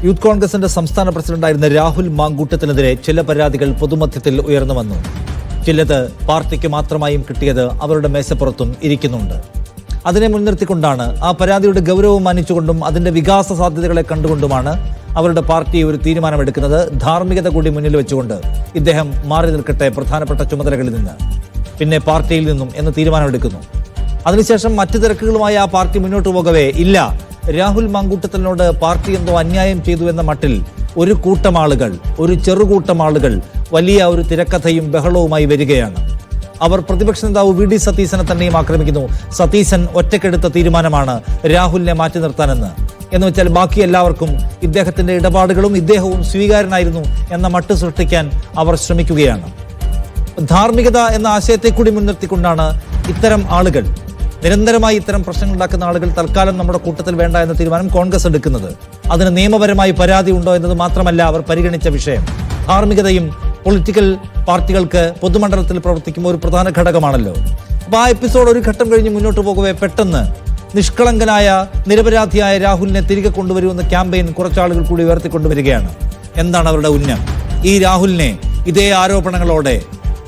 Youth കോൺഗ്രസിന്റെ സംസ്ഥാന പ്രസിഡന്റായിരുന്ന രാഹുൽ മാങ്കൂട്ടത്തിനെതിരെ ചില പരാതികൾ പൊതുമധ്യത്തിൽ ഉയർന്നു വന്നു. ചിലത് പാർട്ടിക്ക് മാത്രമായും കിട്ടിയത് അവരുടെ മേശപ്പുറത്തും ഇരിക്കുന്നുണ്ട്. അതിനെ മുൻനിർത്തിക്കൊണ്ടാണ്, ആ പരാതിയുടെ ഗൗരവം മാനിച്ചുകൊണ്ടും അതിന്റെ വികാസ സാധ്യതകളെ കണ്ടുകൊണ്ടുമാണ് അവരുടെ പാർട്ടി ഒരു തീരുമാനമെടുക്കുന്നത്. ധാർമ്മികത കൂടി മുന്നിൽ വെച്ചുകൊണ്ട് ഇദ്ദേഹം മാറി നിൽക്കട്ടെ പ്രധാനപ്പെട്ട ചുമതലകളിൽ നിന്ന്, പിന്നെ പാർട്ടിയിൽ നിന്നും എന്ന് തീരുമാനമെടുക്കുന്നു. അതിനുശേഷം മറ്റു തിരക്കുകളുമായി ആ പാർട്ടി മുന്നോട്ട് പോകവേ, ഇല്ല, രാഹുൽ മാങ്കൂട്ടത്തിനോട് പാർട്ടി എന്തോ അന്യായം ചെയ്തു എന്ന മട്ടിൽ ഒരു കൂട്ടം ആളുകൾ, ഒരു ചെറുകൂട്ടം ആളുകൾ വലിയ ഒരു തിരക്കഥയും ബഹളവുമായി വരികയാണ്. അവർ പ്രതിപക്ഷ നേതാവ് വി ഡി സതീശനെ തന്നെയും ആക്രമിക്കുന്നു. സതീശൻ ഒറ്റക്കെടുത്ത തീരുമാനമാണ് രാഹുലിനെ മാറ്റി നിർത്താനെന്ന്. എന്ന് വെച്ചാൽ ബാക്കി എല്ലാവർക്കും ഇദ്ദേഹത്തിന്റെ ഇടപാടുകളും ഇദ്ദേഹവും സ്വീകാര്യനായിരുന്നു എന്ന മട്ട് സൃഷ്ടിക്കാൻ അവർ ശ്രമിക്കുകയാണ്. ധാർമ്മികത എന്ന ആശയത്തെ കൂടി മുൻനിർത്തിക്കൊണ്ടാണ് ഇത്തരം ആളുകൾ, നിരന്തരമായി ഇത്തരം പ്രശ്നങ്ങൾ ഉണ്ടാക്കുന്ന ആളുകൾ തൽക്കാലം നമ്മുടെ കൂട്ടത്തിൽ വേണ്ട എന്ന തീരുമാനം കോൺഗ്രസ് എടുക്കുന്നത്. അതിന് നിയമപരമായി പരാതി ഉണ്ടോ എന്നത് മാത്രമല്ല അവർ പരിഗണിച്ച വിഷയം. ധാർമ്മികതയും പൊളിറ്റിക്കൽ പാർട്ടികൾക്ക് പൊതുമണ്ഡലത്തിൽ പ്രവർത്തിക്കുമ്പോൾ ഒരു പ്രധാന ഘടകമാണല്ലോ. അപ്പോൾ ആ എപ്പിസോഡ് ഒരു ഘട്ടം കഴിഞ്ഞ് മുന്നോട്ട് പോകവേ പെട്ടെന്ന് നിഷ്കളങ്കനായ നിരപരാധിയായ രാഹുലിനെ തിരികെ കൊണ്ടുവരുമെന്ന ക്യാമ്പയിൻ കുറച്ചാളുകൾ കൂടി ഉയർത്തിക്കൊണ്ടുവരികയാണ്. എന്താണ് അവരുടെ ഉന്നം? ഈ രാഹുലിനെ ഇതേ ആരോപണങ്ങളോടെ,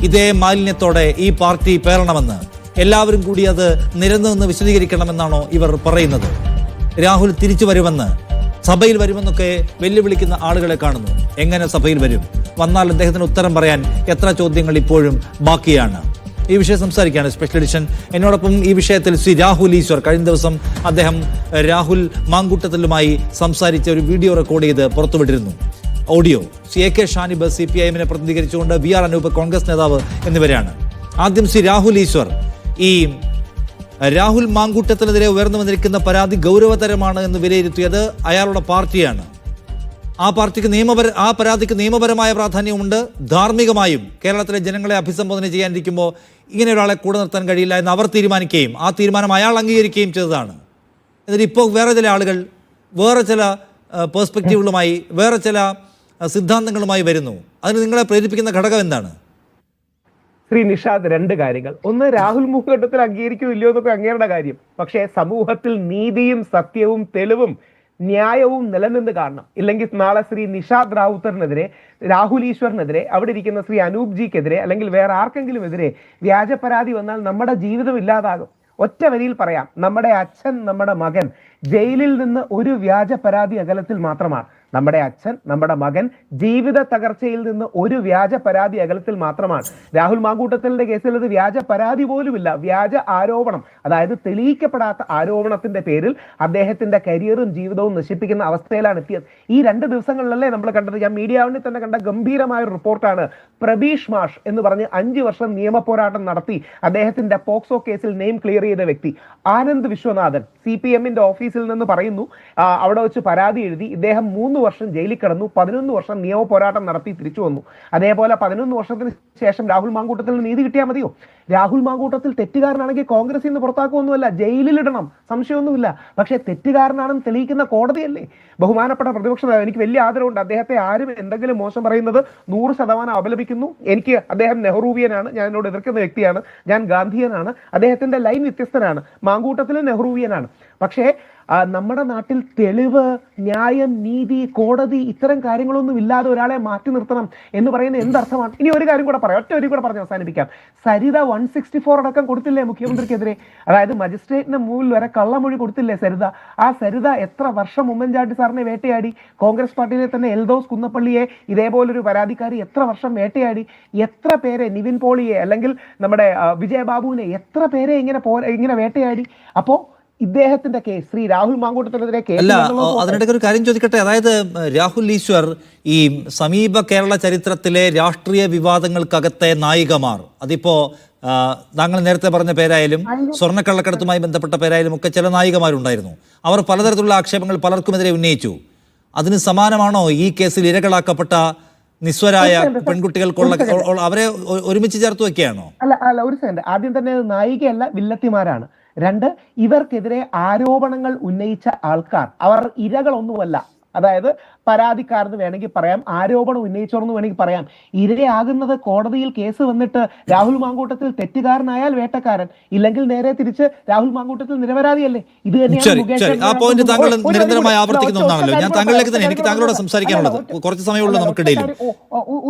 ഇതേ മാലിന്യത്തോടെ ഈ പാർട്ടി പേറണമെന്ന്, എല്ലാവരും കൂടി അത് നിരന്ന് വിശദീകരിക്കണമെന്നാണോ ഇവർ പറയുന്നത്? രാഹുൽ തിരിച്ചു വരുമെന്ന്, സഭയിൽ വരുമെന്നൊക്കെ വെല്ലുവിളിക്കുന്ന ആളുകളെ കാണുന്നു. എങ്ങനെ സഭയിൽ വരും? വന്നാൽ അദ്ദേഹത്തിന് ഉത്തരം പറയാൻ എത്ര ചോദ്യങ്ങൾ ഇപ്പോഴും ബാക്കിയാണ്? ഈ വിഷയം സംസാരിക്കുകയാണ് സ്പെഷ്യൽ എഡിഷൻ. എന്നോടൊപ്പം ഈ വിഷയത്തിൽ ശ്രീ രാഹുൽ ഈശ്വർ. കഴിഞ്ഞ ദിവസം അദ്ദേഹം രാഹുൽ മാങ്കൂട്ടത്തിലുമായി സംസാരിച്ച ഒരു വീഡിയോ റെക്കോർഡ് ചെയ്ത് പുറത്തുവിട്ടിരുന്നു, audio. Shri A K Shanib CPIM-നെ പ്രതിനിധീകരിച്ചുകൊണ്ട്, VR അനൂപ് കോൺഗ്രസ് നേതാവ് എന്നിവരാണ്. ആദ്യം ശ്രീ രാഹുൽ ഈശ്വർ, ഈ രാഹുൽ മാങ്കൂട്ടത്തിനെതിരെ ഉയർന്നു വന്നിരിക്കുന്ന പരാതി ഗൗരവതരമാണ് എന്ന് വിലയിരുത്തിയത് അയാളുടെ പാർട്ടിയാണ്. ആ പരാതിക്ക് നിയമപരമായ പ്രാധാന്യമുണ്ട്. ധാർമ്മികമായും കേരളത്തിലെ ജനങ്ങളെ അഭിസംബോധന ചെയ്യാനിരിക്കുമ്പോൾ ഇങ്ങനെ ഒരാളെ കൂടെ നിർത്താൻ കഴിയില്ല എന്ന് അവർ തീരുമാനിക്കുകയും ആ തീരുമാനം അയാൾ അംഗീകരിക്കുകയും ചെയ്തതാണ്. എന്നിട്ട് ഇപ്പോൾ വേറെ ചില ആളുകൾ വേറെ ചില പേഴ്സ്പെക്റ്റീവുകളുമായി, വേറെ ചില സിദ്ധാന്തങ്ങളുമായി വരുന്നു. അതിന് നിങ്ങളെ പ്രേരിപ്പിക്കുന്ന ഘടകം എന്താണ്? ശ്രീ നിഷാദ്, രണ്ട് കാര്യങ്ങൾ. ഒന്ന്, രാഹുൽ മാങ്കൂട്ടത്തിൽ അംഗീകരിക്കും ഇല്ലയോ എന്നൊക്കെ അങ്ങേരുടെ കാര്യം. പക്ഷേ സമൂഹത്തിൽ നീതിയും സത്യവും തെളിവും ന്യായവും നിലനിന്ന് കാണണം. ഇല്ലെങ്കിൽ നാളെ ശ്രീ നിഷാദ് റാവുത്തറിനെതിരെ, രാഹുൽ ഈശ്വറിനെതിരെ, അവിടെ ഇരിക്കുന്ന ശ്രീ അനൂപ് ജിക്കെതിരെ, അല്ലെങ്കിൽ വേറെ ആർക്കെങ്കിലും എതിരെ വ്യാജ പരാതി വന്നാൽ നമ്മുടെ ജീവിതം ഇല്ലാതാകും. ഒറ്റ വരിയിൽ പറയാം, നമ്മുടെ അച്ഛൻ, നമ്മുടെ മകൻ ജയിലിൽ നിന്ന് ഒരു വ്യാജ പരാതി അകലത്തിൽ മാത്രമാണ്. നമ്മുടെ അച്ഛൻ, നമ്മുടെ മകൻ ജീവിത തകർച്ചയിൽ നിന്ന് ഒരു വ്യാജ പരാതി അകലത്തിൽ മാത്രമാണ്. രാഹുൽ മാങ്കൂട്ടത്തലിന്റെ കേസിൽ അത് വ്യാജ പരാതി പോലുമില്ല, വ്യാജ ആരോപണം. അതായത് തെളിയിക്കപ്പെടാത്ത ആരോപണത്തിന്റെ പേരിൽ അദ്ദേഹത്തിന്റെ കരിയറും ജീവിതവും നശിപ്പിക്കുന്ന അവസ്ഥയിലാണ് എത്തിയത്. ഈ 2 ദിവസങ്ങളിലല്ലേ നമ്മൾ കണ്ടത്. ഞാൻ മീഡിയ വണ്ണിൽ തന്നെ കണ്ട ഗംഭീരമായ ഒരു റിപ്പോർട്ടാണ്. പ്രബീഷ് മാഷ് എന്ന് പറഞ്ഞ് 5 വർഷം നിയമ പോരാട്ടം നടത്തി അദ്ദേഹത്തിന്റെ പോക്സോ കേസിൽ നെയിം ക്ലിയർ ചെയ്ത വ്യക്തി ആനന്ദ് വിശ്വനാഥൻ CPM-ന്റെ ഓഫീസിൽ നിന്ന് പറയുന്നു, അവിടെ വെച്ച് പരാതി എഴുതി. ഇദ്ദേഹം 3 വർഷം ജയിലിൽ കിടന്നു, 11 വർഷം നിയമ പോരാട്ടം നടത്തി തിരിച്ചു വന്നു. അതേപോലെ 11 വർഷത്തിന് ശേഷം രാഹുൽ മാങ്കൂട്ടത്തിൽ നീതി കിട്ടിയാൽ മതിയോ? രാഹുൽ മാങ്കൂട്ടത്തിൽ തെറ്റുകാരനാണെങ്കിൽ കോൺഗ്രസിൽ നിന്ന് പുറത്താക്കുമൊന്നുമല്ല, ജയിലിലിടണം, സംശയമൊന്നുമില്ല. പക്ഷേ തെറ്റുകാരനാണെന്ന് തെളിയിക്കുന്ന കോടതിയല്ലേ. ബഹുമാനപ്പെട്ട പ്രതിപക്ഷ നേതാവ്, എനിക്ക് വലിയ ആദരവുണ്ട്. അദ്ദേഹത്തെ ആരും എന്തെങ്കിലും മോശം പറയുന്നത് 100% അപലപിക്കുന്നു. എനിക്ക് അദ്ദേഹം നെഹ്റൂവിയനാണ്, ഞാൻ എന്നോട് എതിർക്കുന്ന വ്യക്തിയാണ്. ഞാൻ ഗാന്ധിയനാണ്. അദ്ദേഹത്തിന്റെ ലൈൻ വ്യത്യസ്തനാണ്. മാങ്കൂട്ടത്തിലും നെഹ്റൂവിയനാണ്. പക്ഷേ നമ്മുടെ നാട്ടിൽ തെളിവ്, ന്യായം, നീതി, കോടതി ഇത്തരം കാര്യങ്ങളൊന്നും ഇല്ലാതെ ഒരാളെ മാറ്റി നിർത്തണം എന്ന് പറയുന്നത് എന്തർത്ഥമാണ്? ഇനി ഒരു കാര്യം കൂടെ പറയാം, ഒറ്റ ഒരു കൂടെ പറഞ്ഞ് അവസാനിപ്പിക്കാം. സരിത 164 അടക്കം കൊടുത്തില്ലേ മുഖ്യമന്ത്രിക്കെതിരെ? അതായത് മജിസ്ട്രേറ്റിന് മുമ്പിൽ വരെ കള്ളമൊഴി കൊടുത്തില്ലേ സരിത? ആ സരിത എത്ര വർഷം ഉമ്മൻചാണ്ടി സാറിനെ വേട്ടയാടി? കോൺഗ്രസ് പാർട്ടിയിലെ തന്നെ എൽദോസ് കുന്നപ്പള്ളിയെ, ഇതേപോലൊരു പരാതിക്കാരി എത്ര വർഷം വേട്ടയാടി? എത്ര പേരെ, നിവിൻ പോളിയെ, അല്ലെങ്കിൽ നമ്മുടെ വിജയബാബുവിനെ, എത്ര പേരെ ഇങ്ങനെ വേട്ടയാടി? അപ്പോ ഇദ്ദേഹത്തിന്റെ കേസ്, ശ്രീ രാഹുൽ മാങ്കൂട്ടത്തിനെതിരെ കേസ്. അല്ല, അതിനിടയ്ക്ക് ഒരു കാര്യം ചോദിക്കട്ടെ. അതായത് രാഹുൽ ഈശ്വർ, ഈ സമീപ കേരള ചരിത്രത്തിലെ രാഷ്ട്രീയ വിവാദങ്ങൾക്കകത്തെ നായികമാർ, അതിപ്പോ താങ്കൾ നേരത്തെ പറഞ്ഞ പേരായാലും സ്വർണ്ണക്കള്ളക്കടത്തുമായി ബന്ധപ്പെട്ട പേരായാലും ഒക്കെ ചില നായികമാരുണ്ടായിരുന്നു. അവർ പലതരത്തിലുള്ള ആക്ഷേപങ്ങൾ പലർക്കുമെതിരെ ഉന്നയിച്ചു. അതിന് സമാനമാണോ ഈ കേസിൽ ഇരകളാക്കപ്പെട്ട നിസ്വരായ പെൺകുട്ടികൾക്കുള്ള, അവരെ ഒരുമിച്ച് ചേർത്ത് വെക്കുകയാണോ? അല്ല, ഒരു സെക്കൻഡ്. ആദ്യം തന്നെ നായികയല്ല, വില്ലത്തിമാരാണ്. 2, ഇവർക്കെതിരെ ആരോപണങ്ങൾ ഉന്നയിച്ച ആൾക്കാർ അവർ ഇരകളൊന്നുമല്ല. അതായത് പരാതിക്കാരെന്ന് വേണമെങ്കിൽ പറയാം, ആരോപണം ഉന്നയിച്ചോർന്ന് വേണമെങ്കിൽ പറയാം. ഇരയാകുന്നത് കോടതിയിൽ കേസ് വന്നിട്ട് രാഹുൽ മാങ്കൂട്ടത്തിൽ തെറ്റുകാരനായാൽ വേട്ടക്കാരൻ, ഇല്ലെങ്കിൽ നേരെ തിരിച്ച് രാഹുൽ മാങ്കൂട്ടത്തിൽ നിരപരാധിയല്ലേ? ഇത് തന്നെയാണ് ആ പോയിന്റ് താങ്കൾ നിരന്തരമായി ആവർത്തിക്കുന്ന ഒന്നാണല്ലോ. ഞാൻ താങ്കളിലേക്ക് തന്നെ, എനിക്ക് താങ്കളോട് സംസാരിക്കാനുള്ളത് കുറച്ച് സമയമുള്ളൂ നമുക്കിടയിൽ.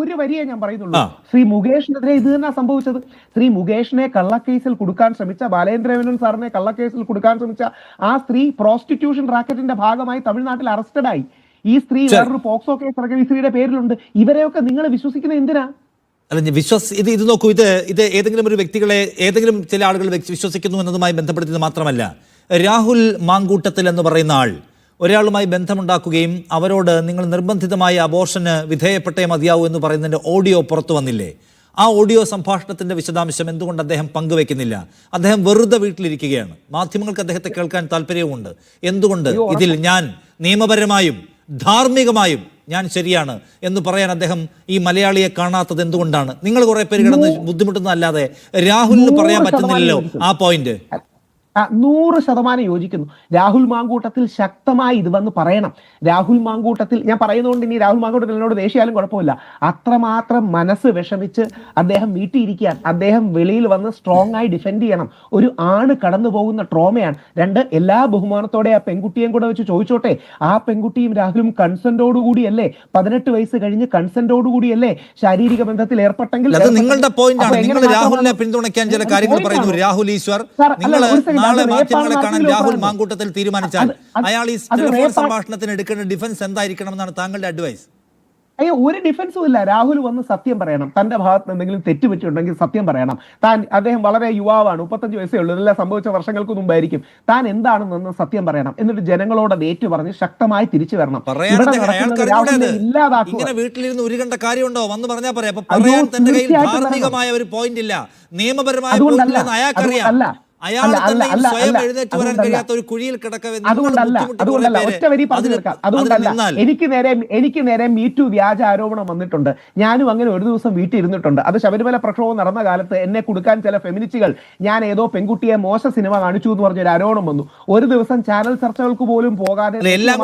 ഒരു വരിയെ ഞാൻ പറയുന്നുള്ളൂ. ശ്രീ മുകേഷിനെതിരെ ഇത് തന്നെ സംഭവിച്ചത്. ശ്രീ മുകേഷിനെ കള്ളക്കേസിൽ കൊടുക്കാൻ ശ്രമിച്ച, ബാലേന്ദ്രമേനോൻ സാറിനെ കള്ളക്കേസിൽ കൊടുക്കാൻ ശ്രമിച്ച ആ സ്ത്രീ പ്രോസ്റ്റിറ്റ്യൂഷൻ റാക്കറ്റിന്റെ ഭാഗമായി തമിഴ്നാട്ടിൽ അറസ്റ്റഡായി. ഈ സ്ത്രീ വേറൊരു പോക്സോ കേസ് ഇറങ്ങിയ ഈ സ്ത്രീയുടെ പേരിലുണ്ട്. ഇവരെയൊക്കെ നിങ്ങൾ വിശ്വസിക്കുന്നത് എന്തിനാ? അല്ല, ഇത് നോക്കൂ, ഇത് ഏതെങ്കിലും ഒരു വ്യക്തികളെ ഏതെങ്കിലും ചില ആളുകൾ വിശ്വസിക്കുന്നു എന്നതുമായി ബന്ധപ്പെടുത്തിയത് മാത്രമല്ല, രാഹുൽ മാങ്കൂട്ടത്തിൽ എന്ന് പറയുന്ന ആൾ ഒരാളുമായി ബന്ധമുണ്ടാക്കുകയും അവരോട് നിങ്ങൾ നിർബന്ധിതമായി അബോർഷന് വിധേയപ്പെട്ടേ മതിയാവൂ എന്ന് പറയുന്നതിന്റെ ഓഡിയോ പുറത്തു വന്നില്ലേ? ആ ഓഡിയോ സംഭാഷണത്തിന്റെ വിശദാംശം എന്തുകൊണ്ട് അദ്ദേഹം പങ്കുവെക്കുന്നില്ല? അദ്ദേഹം വെറുതെ വീട്ടിലിരിക്കുകയാണ്. മാധ്യമങ്ങൾക്ക് അദ്ദേഹത്തെ കേൾക്കാൻ താല്പര്യവുമുണ്ട്. എന്തുകൊണ്ട് ഇതിൽ ഞാൻ നിയമപരമായും ധാർമ്മികമായും ഞാൻ ശരിയാണ് എന്ന് പറയാൻ അദ്ദേഹം ഈ മലയാളിയെ കാണാത്തത് എന്തുകൊണ്ടാണ്? നിങ്ങൾ കുറെ പേര് കിടന്ന് ബുദ്ധിമുട്ടുന്നതല്ലാതെ രാഹുലിന് പറയാൻ പറ്റുന്നില്ലല്ലോ ആ പോയിന്റ്. 100% യോജിക്കുന്നു. രാഹുൽ മാങ്കൂട്ടത്തിൽ ശക്തമായി ഇത് വന്ന് പറയണം. രാഹുൽ മാങ്കൂട്ടത്തിൽ, ഞാൻ പറയുന്നതുകൊണ്ട് ഇനി രാഹുൽ മാങ്കൂട്ടത്തിൽ എന്നോട് ദേഷ്യാലും കുഴപ്പമില്ല, അത്രമാത്രം മനസ്സ് വിഷമിച്ച് അദ്ദേഹം വീട്ടിയിരിക്കാൻ, അദ്ദേഹം വെളിയിൽ വന്ന് സ്ട്രോങ് ആയി ഡിഫെൻഡ് ചെയ്യണം. ഒരു ആണ് കടന്നു പോകുന്ന ട്രോമയാണ്. 2, എല്ലാ ബഹുമാനത്തോടെ ആ പെൺകുട്ടിയും കൂടെ വെച്ച് ചോദിച്ചോട്ടെ, ആ പെൺകുട്ടിയും രാഹുലും കൺസെന്റോടുകൂടിയല്ലേ, 18 വയസ്സ് കഴിഞ്ഞ് കൺസെന്റോടുകൂടിയല്ലേ ശാരീരിക ബന്ധത്തിൽ ഏർപ്പെട്ടെങ്കിൽ? അത് നിങ്ങളുടെ പോയിന്റാണ്. നിങ്ങൾ രാഹുലിനെ പിന്തുണയ്ക്കാൻ ചില കാര്യങ്ങൾ പറയുന്നു. രാഹുൽ ഈശ്വർ, നിങ്ങൾ നാളെ മാധ്യമങ്ങളെ കാണാൻ രാഹുൽ മാങ്കൂട്ടത്തിൽ തീരുമാനിച്ചാൽ അയാൾ ഈ ടെലിഫോൺ സംഭാഷണത്തിന് എടുക്കേണ്ട ഡിഫൻസ് എന്തായിരിക്കണം എന്നാണ് താങ്കളുടെ അഡ്വൈസ്? അയ്യോ, ഒരു ഡിഫൻസും ഇല്ല. രാഹുൽ വന്ന് സത്യം പറയണം. തന്റെ ഭാഗത്ത് എന്തെങ്കിലും തെറ്റുപറ്റിയുണ്ടെങ്കിൽ സത്യം പറയണം. അദ്ദേഹം വളരെ യുവാവാണ്, 35 വയസ്സേ ഉള്ളൂ, ഇതെല്ലാം സംഭവിച്ച വർഷങ്ങൾക്ക് മുമ്പായിരിക്കും. താൻ എന്താണെന്ന് സത്യം പറയണം. എന്നിട്ട് ജനങ്ങളോട് അത് ഏറ്റു പറഞ്ഞ് ശക്തമായി തിരിച്ചു വരണം. ഇങ്ങനെ വീട്ടിലിരുന്ന് ഉരുകേണ്ട കാര്യമുണ്ടോ? വന്ന് പറഞ്ഞാൽ പറയാം. അപ്പൊ പറയാൻ തന്റെ കയ്യിൽ ധാർമ്മികമായ ഒരു പോയിന്റ് ഇല്ല, നിയമപരമായ പോയിന്റ് ഇല്ലെന്ന് അയാൾക്കറിയാം. അയാൾ സ്വയം എഴുന്നേറ്റ് വരാൻ കഴിയാത്ത ഒരു കുഴിയിൽ എനിക്ക് നേരെ മീറ്റു വ്യാജ ആരോപണം വന്നിട്ടുണ്ട്. ഞാനും അങ്ങനെ ഒരു ദിവസം വീട്ടിൽ ഇരുന്നിട്ടുണ്ട്. അത് ശബരിമല പ്രക്ഷോഭം നടന്ന കാലത്ത് എന്നെ കൊടുക്കാൻ ചില ഫെമിനിസ്റ്റുകൾ ഞാൻ ഏതോ പെൺകുട്ടിയെ മോശ സിനിമ കാണിച്ചു എന്ന് പറഞ്ഞൊരു ആരോപണം വന്നു. ഒരു ദിവസം ചാനൽ ചർച്ചകൾക്ക് പോലും പോകാതെ എല്ലാം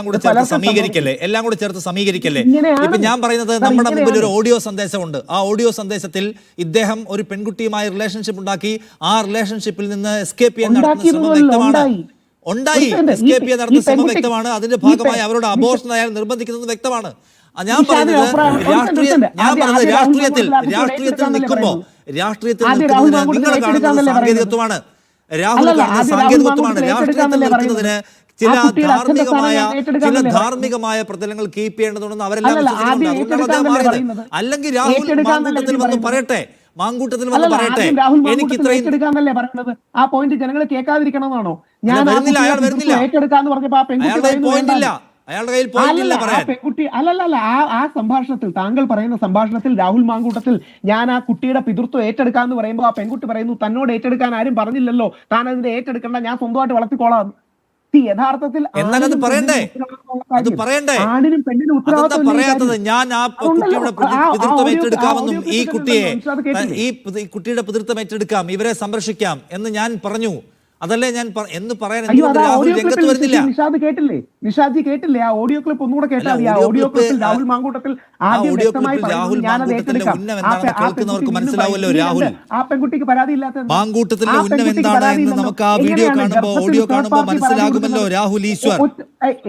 കൂടെ ചേർത്ത് സമീകരിക്കല്ലേ. ഇപ്പൊ ഞാൻ പറയുന്നത്, നമ്മുടെ മുമ്പിൽ ഒരു ഓഡിയോ സന്ദേശമുണ്ട്. ആ ഓഡിയോ സന്ദേശത്തിൽ ഇദ്ദേഹം ഒരു പെൺകുട്ടിയുമായി റിലേഷൻഷിപ്പ് ഉണ്ടാക്കി ആ റിലേഷൻഷിപ്പിൽ നിന്ന് എസ്കേപ്പ് ചെയ്യാൻ നടത്തുന്ന ശ്രമം വ്യക്തമാണ്. എസ്കേപ്പ് ചെയ്യാൻ നടത്തുന്ന ശ്രമം വ്യക്തമാണ്. അതിന്റെ ഭാഗമായി അവരോട് അബോർഷൻ അയാൾ നിർബന്ധിക്കുന്നത് വ്യക്തമാണ്. ഞാൻ പറയുന്നത് രാഷ്ട്രീയത്തിൽ നിൽക്കുമ്പോൾ നിങ്ങൾ കാണുന്നത് സാങ്കേതികത്വമാണ്. രാഹുൽ കാണുന്നത് സാങ്കേതികത്വമാണ്. രാഷ്ട്രീയത്തിൽ നിൽക്കുന്നതിന് ചില ധാർമ്മികമായ പ്രതലങ്ങൾ കീപ്പ് ചെയ്യേണ്ടതുണ്ടെന്ന് അവരെല്ലാം വിശ്വസിക്കുന്നുണ്ട്. അല്ലെങ്കിൽ രാഹുൽ മാങ്കൂട്ടത്തിൽ വന്ന് പറയട്ടെ, എനിക്ക് ഇത്രയും ആ പോയിന്റ് ജനങ്ങൾ കേൾക്കാതിരിക്കണമെന്നാണോ? പെൺകുട്ടി അല്ലല്ല, ആ സംഭാഷണത്തിൽ, താങ്കൾ പറയുന്ന സംഭാഷണത്തിൽ രാഹുൽ മാങ്കൂട്ടത്തിൽ ഞാൻ ആ കുട്ടിയുടെ പിതൃത്വം ഏറ്റെടുക്കാന്ന് പറയുമ്പോൾ ആ പെൺകുട്ടി പറയുന്നു, തന്നോട് ഏറ്റെടുക്കാൻ ആരും പറഞ്ഞില്ലല്ലോ, താൻ അതിന്റെ ഏറ്റെടുക്കണ്ട, ഞാൻ സ്വന്തമായിട്ട് വളർത്തിക്കോളാം. യഥാർത്ഥത്തിൽ ആണിനും പെണ്ണിനും പറയാത്തത് ഞാൻ ആ കുട്ടിയുടെ പിതൃത്വം ഏറ്റെടുക്കാമെന്നും ഈ കുട്ടിയുടെ പിതൃത്വം ഏറ്റെടുക്കാം, ഇവരെ സംരക്ഷിക്കാം എന്ന് ഞാൻ പറഞ്ഞു. അതല്ലേ ഞാൻ എന്ന് പറയാൻ രംഗത്ത് വരുന്നില്ല. നിഷാദ് കേട്ടില്ലേ? ആ ഓഡിയോ ക്ലിപ്പ് ഒന്നുകൂടെ കേട്ടാൽ മതി. ആ ഓഡിയോ ക്ലിപ്പിൽ രാഹുൽ മാങ്കൂട്ടത്തിൽ കേൾക്കുന്നവർക്ക് മനസ്സിലാവുമല്ലോ രാഹുൽ ആ പെൺകുട്ടിക്ക് പരാതിയില്ലാത്ത മാങ്കൂട്ടത്തിന്റെ ഉന്നം എന്താണ് എന്ന് നമുക്ക് ആ വീഡിയോ കാണുമ്പോൾ, ഓഡിയോ കാണുമ്പോൾ മനസ്സിലാകുമല്ലോ രാഹുൽ ഈശ്വർ.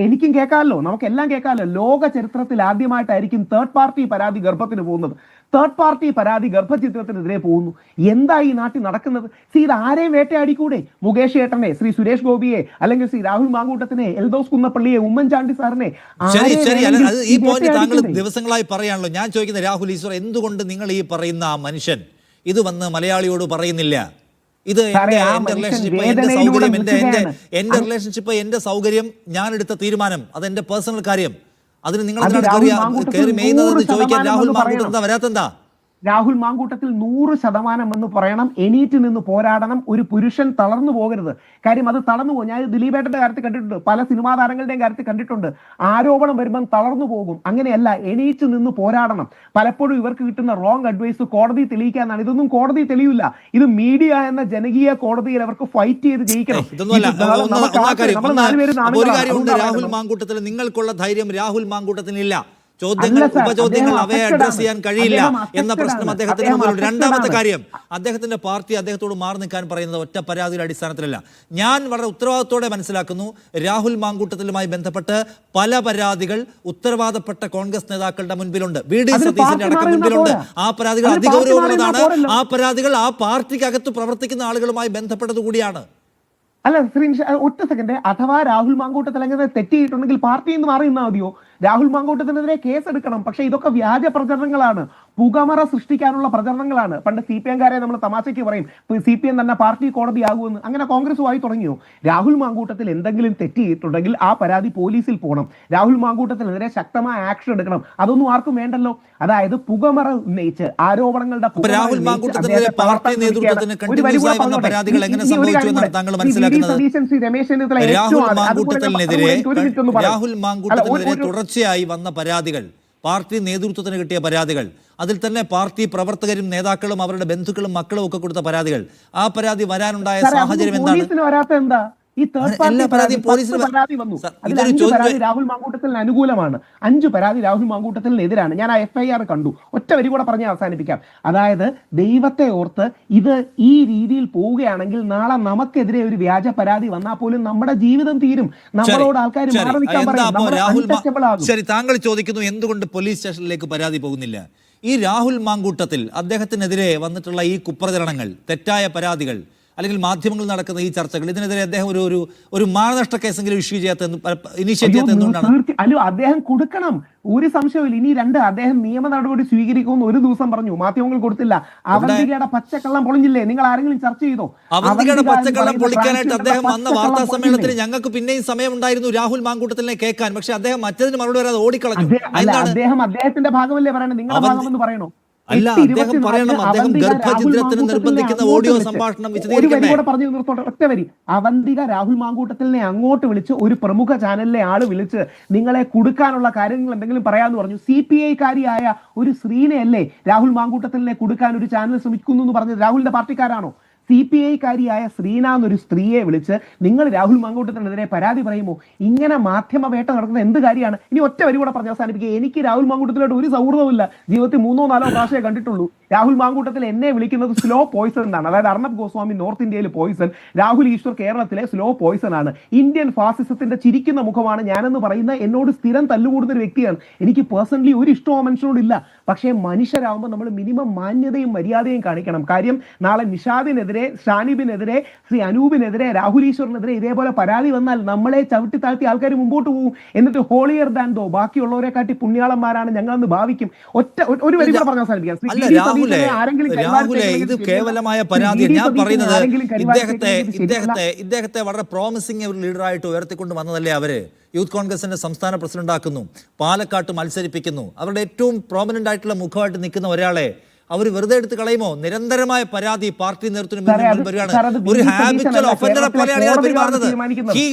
എനിക്കും കേൾക്കാമല്ലോ, നമുക്കെല്ലാം കേൾക്കാമല്ലോ. ലോക ചരിത്രത്തിൽ ആദ്യമായിട്ടായിരിക്കും തേർഡ് പാർട്ടി പരാതി ഗർഭത്തിന് പോകുന്നത്. തേർഡ് പാർട്ടി പരാതി ഗർഭചിത്രത്തിനെതിരെ പോകുന്നു. എന്താ ഈ നാട്ടിൽ നടക്കുന്നത്? ഇത് ആരെയും വേട്ടയാടിക്കൂടെ? മുകേഷ് ഏട്ടനെ, ശ്രീ സുരേഷ് ഗോപിയെ, അല്ലെങ്കിൽ ശ്രീ രാഹുൽ മാങ്കൂട്ടത്തിനെ, എൽദോസ് കുന്നപ്പള്ളിയെ, ഉമ്മൻചാണ്ടി സാറിനെ. ഈ പോയിന്റ് താങ്കൾ ദിവസങ്ങളായി പറയാണല്ലോ. ഞാൻ ചോദിക്കുന്നത് രാഹുൽ ഈശ്വർ, എന്തുകൊണ്ട് നിങ്ങൾ ഈ പറയുന്ന ആ മനുഷ്യൻ ഇത് വന്ന് മലയാളിയോട് പറയുന്നില്ല? ഇത് എന്റെ റിലേഷൻഷിപ്പ്, എന്റെ റിലേഷൻഷിപ്പ്, എന്റെ സൗകര്യം, ഞാൻ എടുത്ത തീരുമാനം, അതെന്റെ പേഴ്സണൽ കാര്യം, അതിന് നിങ്ങൾ കയറി മേയുന്നതെന്ന് ചോദിക്കാൻ രാഹുൽ മാങ്കൂട്ടം എന്താ വരാത്തെന്താ? രാഹുൽ മാങ്കൂട്ടത്തിൽ 100% എന്ന് പറയണം, എണീറ്റ് നിന്ന് പോരാടണം. ഒരു പുരുഷൻ തളർന്നു പോകരുത്. കാര്യം അത് തളർന്നു പോകും. ഞാൻ ദിലീപേട്ടന്റെ കാര്യത്തിൽ കണ്ടിട്ടുണ്ട്, പല സിനിമാ താരങ്ങളുടെയും കാര്യത്തിൽ കണ്ടിട്ടുണ്ട്. ആരോപണം വരുമ്പം തളർന്നു പോകും. അങ്ങനെയല്ല, എണീറ്റ് നിന്ന് പോരാടണം. പലപ്പോഴും ഇവർക്ക് കിട്ടുന്ന റോങ് അഡ്വൈസ് കോടതി തെളിയിക്കാനാണ്. ഇതൊന്നും കോടതി തെളിയില്ല. ഇത് മീഡിയ എന്ന ജനകീയ കോടതിയിൽ അവർക്ക് ഫൈറ്റ് ചെയ്ത് ജയിക്കണം. രാഹുൽ മാങ്കൂട്ടത്തിൽ നിങ്ങൾക്കുള്ള ധൈര്യം രാഹുൽ മാങ്കൂട്ടത്തിനില്ല. ചോദ്യങ്ങൾ, ഉപചോദ്യങ്ങൾ, അവയെ അഡ്രസ് ചെയ്യാൻ കഴിയില്ല എന്ന പ്രശ്നം അദ്ദേഹത്തിന് മുമ്പിലുണ്ട്. രണ്ടാമത്തെ കാര്യം, അദ്ദേഹത്തിന്റെ പാർട്ടി അദ്ദേഹത്തോട് മാറി നിൽക്കാൻ പറയുന്നത് ഒറ്റ പരാതിയുടെ അടിസ്ഥാനത്തിലല്ല. ഞാൻ വളരെ ഉത്തരവാദിത്തോടെ മനസ്സിലാക്കുന്നു, രാഹുൽ മാങ്കൂട്ടത്തിലുമായി ബന്ധപ്പെട്ട് പല പരാതികൾ ഉത്തരവാദപ്പെട്ട കോൺഗ്രസ് നേതാക്കളുടെ മുൻപിലുണ്ട്, വി ഡി സതീശന്റെ അടക്കം മുൻപിലുണ്ട്. ആ പരാതികൾ അതിഗൗരവമുള്ളതാണ്. ആ പരാതികൾ ആ പാർട്ടിക്കകത്ത് പ്രവർത്തിക്കുന്ന ആളുകളുമായി ബന്ധപ്പെട്ടത് കൂടിയാണ്. അല്ല ശ്രീ ഒറ്റ സെക്കൻഡ്, അഥവാ രാഹുൽ മാങ്കൂട്ടത്തിൽ അങ്ങനെ തെറ്റിയിട്ടുണ്ടെങ്കിൽ പാർട്ടിയിൽ നിന്ന് മാറി നിന്നാൽ മതിയോ? രാഹുൽ മാങ്കൂട്ടത്തിനെതിരെ കേസെടുക്കണം. പക്ഷെ ഇതൊക്കെ വ്യാജ പ്രചരണങ്ങളാണ്, പുകമറ സൃഷ്ടിക്കാനുള്ള പ്രചരണങ്ങളാണ്. പണ്ട് CPM-കാരെ നമ്മൾ തമാശയ്ക്ക് പറയും, CPM തന്നെ പാർട്ടി കോടതിയാകുമെന്ന്. അങ്ങനെ കോൺഗ്രസുമായി തുടങ്ങിയോ? രാഹുൽ മാങ്കൂട്ടത്തിൽ എന്തെങ്കിലും തെറ്റിയിട്ടുണ്ടെങ്കിൽ ആ പരാതി പോലീസിൽ പോകണം. രാഹുൽ മാങ്കൂട്ടത്തിനെതിരെ ശക്തമായ ആക്ഷൻ എടുക്കണം. അതൊന്നും ആർക്കും വേണ്ടല്ലോ. അതായത് പുകമറ ഉന്നയിച്ച് ആരോപണങ്ങളുടെ രാഹുൽ മാങ്കൂട്ടത്തിനെതിരെ പാർട്ടി നേതൃത്വത്തിന് കണ്ടിന്യൂസായി വന്ന പരാതികൾ എങ്ങനെ സംഭവിച്ചു എന്നാണ് താങ്കൾ മനസ്സിലാക്കുന്നത്? രാഹുൽ മാങ്കൂട്ടത്തിനെതിരെ തുടർച്ചയായി വന്ന പരാതികൾ, പാർട്ടി നേതൃത്വത്തിന് കിട്ടിയ പരാതികൾ, അതിൽ തന്നെ പാർട്ടി പ്രവർത്തകരും നേതാക്കളും അവരുടെ ബന്ധുക്കളും മക്കളും ഒക്കെ കൊടുത്ത പരാതികൾ, ആ പരാതി വരാനുണ്ടായ സാഹചര്യം എന്താണ്? ഈ തേർഡ് പാർട്ടി പരാതി വന്നു. അതിൽ 5 പരാതി രാഹുൽ മാങ്കൂട്ടത്തിന് അനുകൂലമാണ്, 5 പരാതി രാഹുൽ മാങ്കൂട്ടത്തിനെതിരാണ്. ഞാൻ ആ FIR കണ്ടു. ഒറ്റ വരി കൂടെ പറഞ്ഞ് അവസാനിപ്പിക്കാം. അതായത് ദൈവത്തെ ഓർത്ത് ഇത് ഈ രീതിയിൽ പോവുകയാണെങ്കിൽ നാളെ നമുക്കെതിരെ ഒരു വ്യാജ പരാതി വന്നാൽ പോലും നമ്മുടെ ജീവിതം തീരും. നമ്മളോട് ആൾക്കാർ മാറി നിൽക്കാൻ പറയും. ശരി, താങ്കൾ ചോദിക്കുന്നു എന്തുകൊണ്ട് പോലീസ് സ്റ്റേഷനിലേക്ക് പരാതി പോകുന്നില്ല? ഈ രാഹുൽ മാങ്കൂട്ടത്തിൽ അദ്ദേഹത്തിനെതിരെ വന്നിട്ടുള്ള ഈ കുപ്രചരണങ്ങൾ, തെറ്റായ പരാതികൾ, അല്ലെങ്കിൽ മാധ്യമങ്ങളിൽ നടക്കുന്ന ഈ ചർച്ചകൾ, ഇതിനെതിരെ അദ്ദേഹം ഒരു മാനനഷ്ട കേസെങ്കിലും ഇനീഷ്യേറ്റ് ചെയ്യാത്ത എന്തുകൊണ്ടാണ്? അല്ലോ, അദ്ദേഹം കൊടുക്കണം, ഒരു സംശയമില്ല. ഇനി 2, അദ്ദേഹം നിയമ നടപടി സ്വീകരിക്കുമെന്ന് ഒരു ദിവസം പറഞ്ഞു, മാധ്യമങ്ങൾ കൊടുത്തില്ല. അവന്തികയുടെ പച്ചക്കള്ളം പൊളിഞ്ഞില്ലേ? നിങ്ങൾ ആരെങ്കിലും ചർച്ച ചെയ്തോ? അവന്തികയുടെ പച്ചക്കള്ളം പൊളിക്കാനായിട്ട് അദ്ദേഹം വന്ന വാർത്താ സമ്മേളനത്തിൽ ഞങ്ങൾക്ക് പിന്നെയും സമയമുണ്ടായിരുന്നു രാഹുൽ മാങ്കൂട്ടത്തിനെ കേൾക്കാൻ. പക്ഷെ അദ്ദേഹം മറ്റതിന് മറുപടി വരാതെ ഓടിക്കളഞ്ഞു. അദ്ദേഹം അദ്ദേഹത്തിന്റെ ഭാഗമല്ലേ പറയണേ, നിങ്ങളുടെ ഭാഗമെന്ന് പറയണോ? അല്ല, അദ്ദേഹം പറയണം, അദ്ദേഹം ഗർഭഛിദ്രത്തിന് നിർബന്ധിക്കുന്ന ഓഡിയോ സംഭാഷണം പറഞ്ഞു നിർത്തോട്ടെ. ഒറ്റ വരി. അവന്തിക രാഹുൽ മാങ്കൂട്ടത്തിനെ അങ്ങോട്ട് വിളിച്ച്, ഒരു പ്രമുഖ ചാനലിലെ ആള് വിളിച്ച് നിങ്ങളെ കൊടുക്കാനുള്ള കാര്യങ്ങൾ എന്തെങ്കിലും പറയാന്ന് പറഞ്ഞു. CPI-കാരിയായ ഒരു സ്ത്രീനെയല്ലേ രാഹുൽ മാങ്കൂട്ടത്തിനെ കൊടുക്കാൻ ഒരു ചാനൽ ശ്രമിക്കുന്നു എന്ന് പറഞ്ഞത്? രാഹുലിന്റെ പാർട്ടിക്കാരാണോ? CPI-കാരിയായ ശ്രീന എന്നൊരു സ്ത്രീയെ വിളിച്ച് നിങ്ങൾ രാഹുൽ മാങ്കൂട്ടത്തിനെതിരെ പരാതി പറയുമോ? ഇങ്ങനെ മാധ്യമ വേട്ട നടക്കുന്ന എന്ത് കാര്യമാണ്? ഇനി ഒറ്റ വരി കൂടെ പറഞ്ഞ് അവസാനിപ്പിക്കുക. എനിക്ക് രാഹുൽ മാങ്കൂട്ടത്തിലോട്ട് ഒരു സൗഹൃദവുമില്ല. ജീവിതത്തിൽ 3-4 പ്രാവശ്യമേ കണ്ടിട്ടുള്ളൂ. രാഹുൽ മാങ്കൂട്ടത്തിൽ എന്നെ വിളിക്കുന്നത് സ്ലോ പോയിസൺ എന്നാണ്. അതായത് അർണബ് ഗോസ്വാമി നോർത്ത് ഇന്ത്യയിൽ പോയിസൺ, രാഹുൽ ഈശ്വർ കേരളത്തിലെ സ്ലോ പോയിസൺ ആണ്. ഇന്ത്യൻ ഫാസിസത്തിന്റെ ചിരിക്കുന്ന മുഖമാണ് ഞാനെന്ന് പറയുന്ന എന്നോട് സ്ഥിരം തല്ലുകൂടുന്ന ഒരു വ്യക്തിയാണ്. എനിക്ക് പേഴ്സണലി ഒരു ഇഷ്ടമോ മനുഷ്യനോടില്ല. പക്ഷേ മനുഷ്യരാകുമ്പോൾ നമ്മൾ മിനിമം മാന്യതയും മര്യാദയും കാണിക്കണം. കാര്യം നാളെ നിഷാദിനെതിരെ, ഷാനിബിനെതിരെ, ശ്രീ അനൂപിനെതിരെ, രാഹുൽ ഈശ്വറിനെതിരെ ഇതേപോലെ പരാതി വന്നാൽ നമ്മളെ ചവിട്ടി താഴ്ത്തി ആൾക്കാർ മുമ്പോട്ട് പോകും. എന്നിട്ട് ഹോളിയർ ദാൻ ദോ, ബാക്കിയുള്ളവരെ കാട്ടി പുണ്യാളന്മാരാണ് ഞങ്ങളെന്ന് ഭാവിക്കും. ഒരു വരി കൂടെ പറഞ്ഞ അവസാനിപ്പിക്കാം. ഇത് കേവലമായ പരാതി. ഞാൻ പറയുന്നത് ഇദ്ദേഹത്തെ വളരെ പ്രോമിസിംഗ് ഒരു ലീഡറായിട്ട് ഉയർത്തിക്കൊണ്ട് വന്നതല്ലേ അവര്. യൂത്ത് കോൺഗ്രസിന്റെ സംസ്ഥാന പ്രസിഡന്റ് ആക്കുന്നു, പാലക്കാട്ട് മത്സരിപ്പിക്കുന്നു. അവരുടെ ഏറ്റവും പ്രോമിനന്റ് ആയിട്ടുള്ള മുഖമായിട്ട് നിൽക്കുന്ന ഒരാളെ അവർ വെറുതെ എടുത്ത് കളയുമോ? നിരന്തരമായ പരാതി പാർട്ടി നേതൃത്വത്തിന് മുന്നിൽ വരികയാണ്. ഒരു ഹാബിച്വൽ ഒഫൻഡറെ പോലെയാണ് ഇയാൾ പെരുമാറുന്നത്.